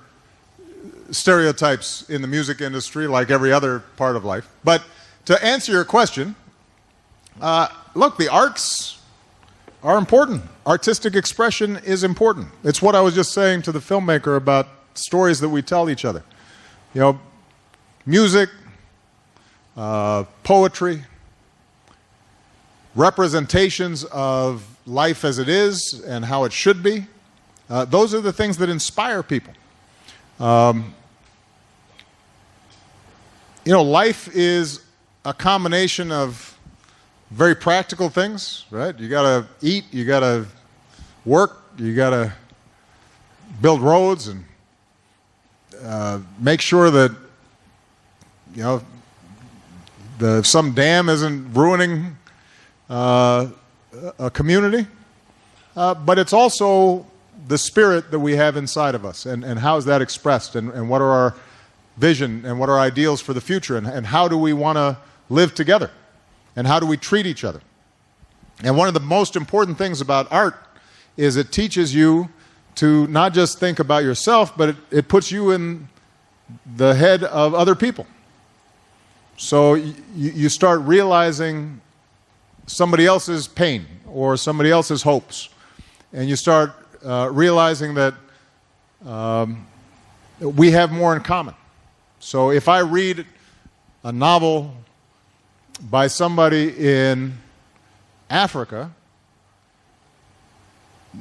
stereotypes in the music industry, like every other part of life. But to answer your question, look, the arts are important. Artistic expression is important. It's what I was just saying to the filmmaker about stories that we tell each other. You know, music, poetry, representations of life as it is and how it should be. Those are the things that inspire people. You know, life is a combination of very practical things, right? You gotta eat, you gotta work, you gotta build roads and make sure that, you know, some dam isn't ruining a community. but it's also the spirit that we have inside of us, and how is that expressed, and what are our vision and what are our ideals for the future, and how do we want to live together, and how do we treat each other. And one of the most important things about art is it teaches you to not just think about yourself, but it puts you in the head of other people. So you start realizing somebody else's pain or somebody else's hopes, and you start realizing that we have more in common. So if I read a novel by somebody in Africa,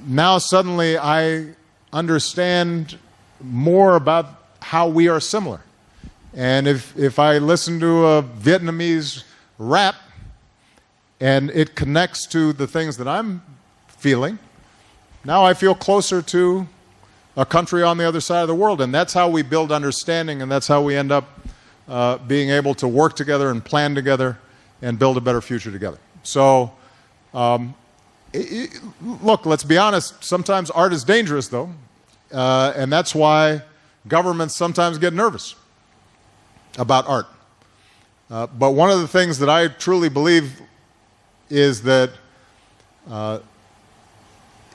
now suddenly I understand more about how we are similar. And if I listen to a Vietnamese rap and it connects to the things that I'm feeling, now I feel closer to a country on the other side of the world. And that's how we build understanding, and that's how we end up being able to work together and plan together and build a better future together. So, look, let's be honest, sometimes art is dangerous, though, and that's why governments sometimes get nervous about art. But one of the things that I truly believe is that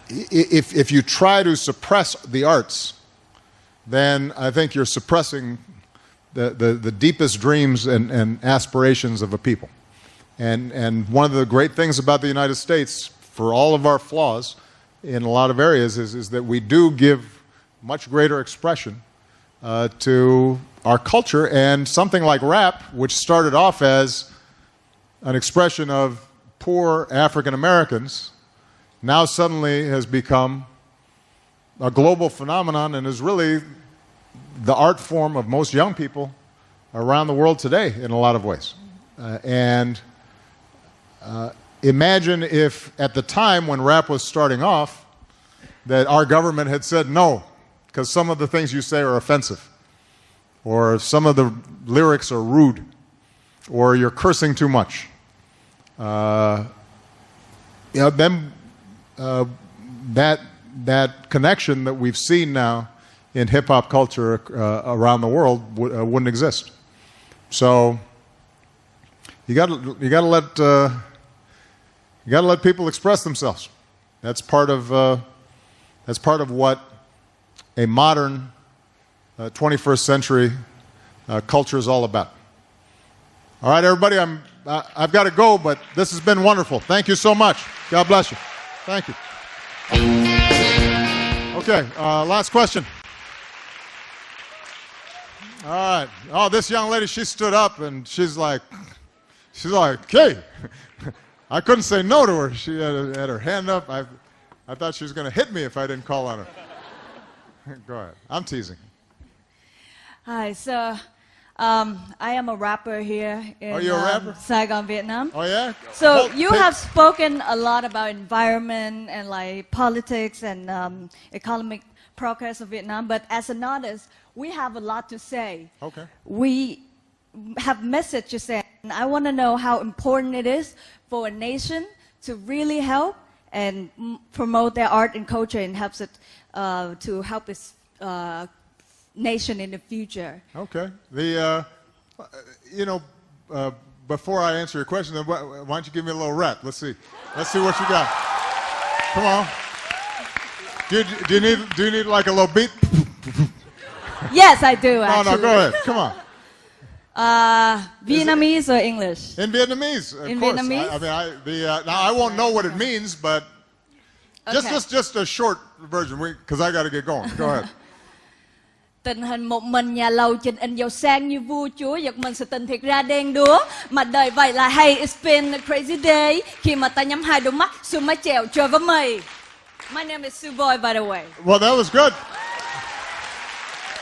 if you try to suppress the arts, then I think you're suppressing the deepest dreams and aspirations of a people. And one of the great things about the United States, for all of our flaws in a lot of areas, is that we do give much greater expression to our culture. And something like rap, which started off as an expression of poor African Americans, now suddenly has become a global phenomenon and is really the art form of most young people around the world today in a lot of ways. Imagine if at the time when rap was starting off that our government had said no, because some of the things you say are offensive, or some of the lyrics are rude, or you're cursing too much. Then that connection that we've seen now in hip-hop culture around the world wouldn't exist. So you got to let people express themselves. That's part of what a modern 21st century culture is all about. All right, everybody, I've got to go, but this has been wonderful. Thank you so much. God bless you. Thank you. Okay, last question. All right. Oh, this young lady, she stood up and she's like, hey. I couldn't say no to her. She had her hand up. I thought she was going to hit me if I didn't call on her. Go ahead. I'm teasing. Hi, so I am a rapper here in Saigon, Vietnam. Oh, yeah? So you have spoken a lot about environment and like politics and economic progress of Vietnam, but as an artist, we have a lot to say. Okay. We have message to say, and I want to know how important it is for a nation to really help and promote their art and culture and helps it to help its nation in the future. Okay. Before I answer your question, why don't you give me a little rap? Let's see what you got. Come on. Do you need like a little beat? Yes, I do. Actually. No, go ahead. Come on. Vietnamese or English? In Vietnamese, of course. Vietnamese? Now I won't know what it means, but just a short version, because I got to get going. Go ahead. Tình hình một mình nhà lầu trình in giàu sang như vua chúa, giật mình sự tình thiệt ra đen đúa. Mà đời vậy là hey, it's been a crazy day. Khi mà ta nhắm hai đôi mắt, xuống mái chèo chơi với mày. My name is Sue Boy, by the way. Well, that was good.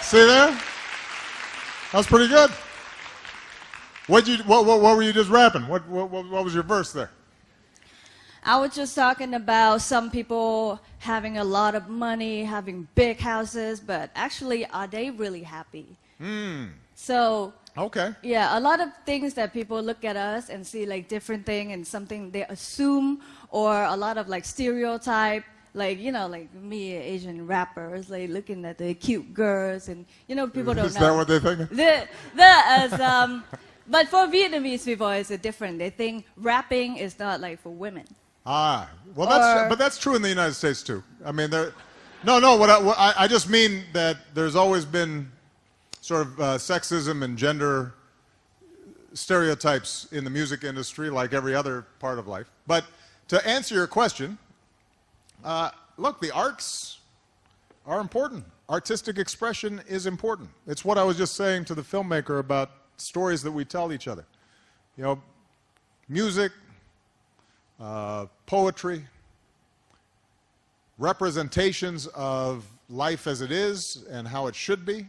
See there? That was pretty good. What were you just rapping? What was your verse there? I was just talking about some people having a lot of money, having big houses, but actually, are they really happy? So, okay. Yeah, a lot of things that people look at us and see like different thing and something they assume, or a lot of like stereotype like, you know, like me, Asian rappers, like looking at the cute girls, and you know, people don't know. Is that what they think? But for Vietnamese people, it's different. They think rapping is not like for women. Ah, well, that's true in the United States too. I mean, what I just mean that there's always been sort of sexism and gender stereotypes in the music industry, like every other part of life. But to answer your question, look, the arts are important. Artistic expression is important. It's what I was just saying to the filmmaker about stories that we tell each other. You know, music, poetry, representations of life as it is and how it should be.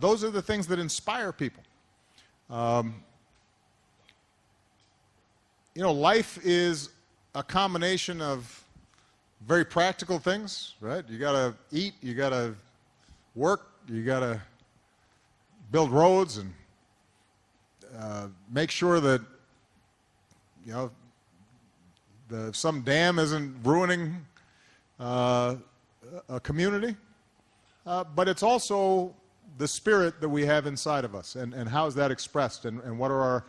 Those are the things that inspire people. You know, life is a combination of very practical things, right? You gotta eat, you gotta work, you gotta build roads and make sure that, you know, some dam isn't ruining a community. But it's also the spirit that we have inside of us, and how is that expressed, and what are our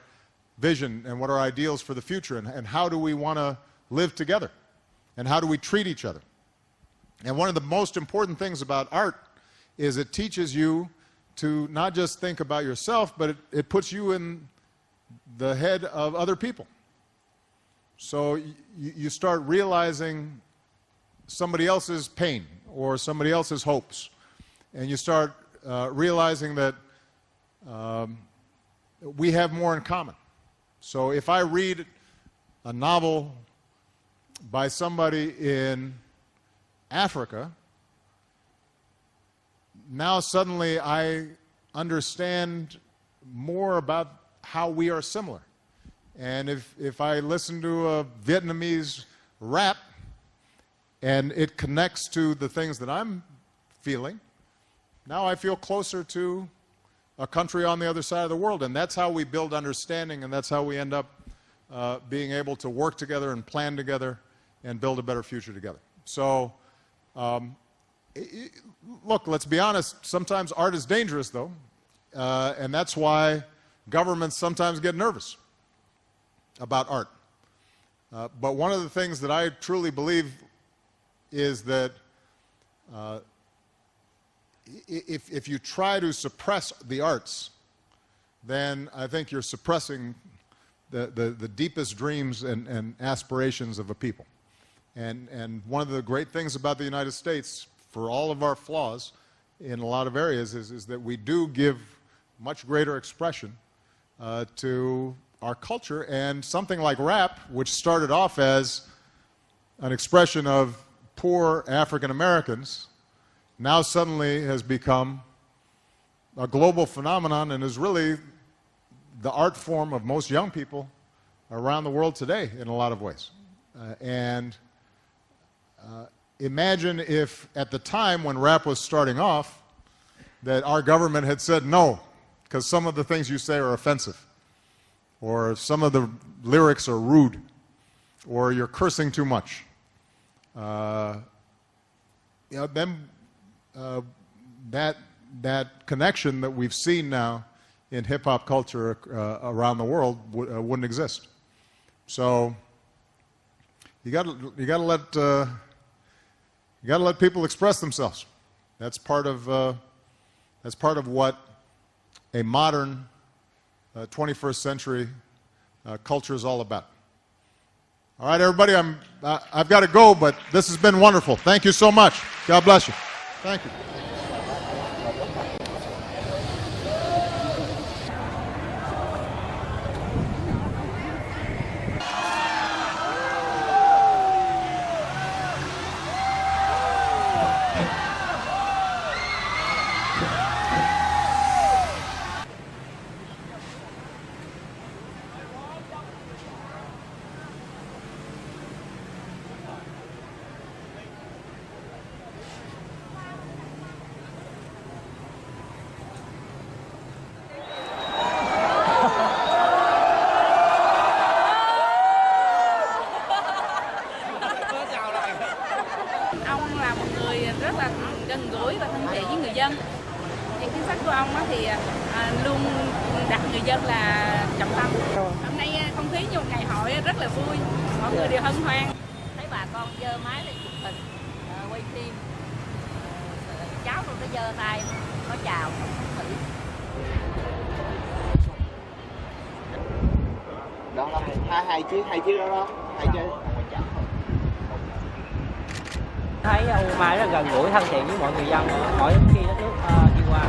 vision and what are our ideals for the future, and how do we want to live together, and how do we treat each other. And one of the most important things about art is it teaches you to not just think about yourself, but it puts you in the head of other people. So you start realizing somebody else's pain or somebody else's hopes, and you start realizing that we have more in common. So if I read a novel by somebody in Africa, now suddenly I understand more about how we are similar. And if I listen to a Vietnamese rap and it connects to the things that I'm feeling, now I feel closer to a country on the other side of the world. And that's how we build understanding, and that's how we end up being able to work together and plan together and build a better future together. So, look, let's be honest, sometimes art is dangerous, though, and that's why governments sometimes get nervous about art. But one of the things that I truly believe is that if you try to suppress the arts, then I think you're suppressing the deepest dreams and aspirations of a people. And one of the great things about the United States, for all of our flaws in a lot of areas, is that we do give much greater expression to our culture. And something like rap, which started off as an expression of poor African Americans, now suddenly has become a global phenomenon and is really the art form of most young people around the world today in a lot of ways. Imagine if at the time when rap was starting off that our government had said no, because some of the things you say are offensive, or some of the lyrics are rude, or you're cursing too much. Then that connection that we've seen now in hip-hop culture around the world wouldn't exist. So you got to let people express themselves. That's part of what a modern 21st century culture is all about. All right, everybody, I've got to go, but this has been wonderful. Thank you so much. God bless you. Thank you. ông là một người rất là gần gũi và thân thiện với người dân. Những chính sách của ông thì luôn đặt người dân là trọng tâm. Hôm nay không khí như một ngày hội rất là vui, mọi người đều hân hoan. Thấy bà con giơ máy lên chụp hình, quay phim, cháu tôi nó giơ tay nó chào thử. Đó là hai chiếc đó hai chiếc. Thấy ông Mai rất gần gũi thân thiện với mọi người dân mỗi khi đất nước đi qua.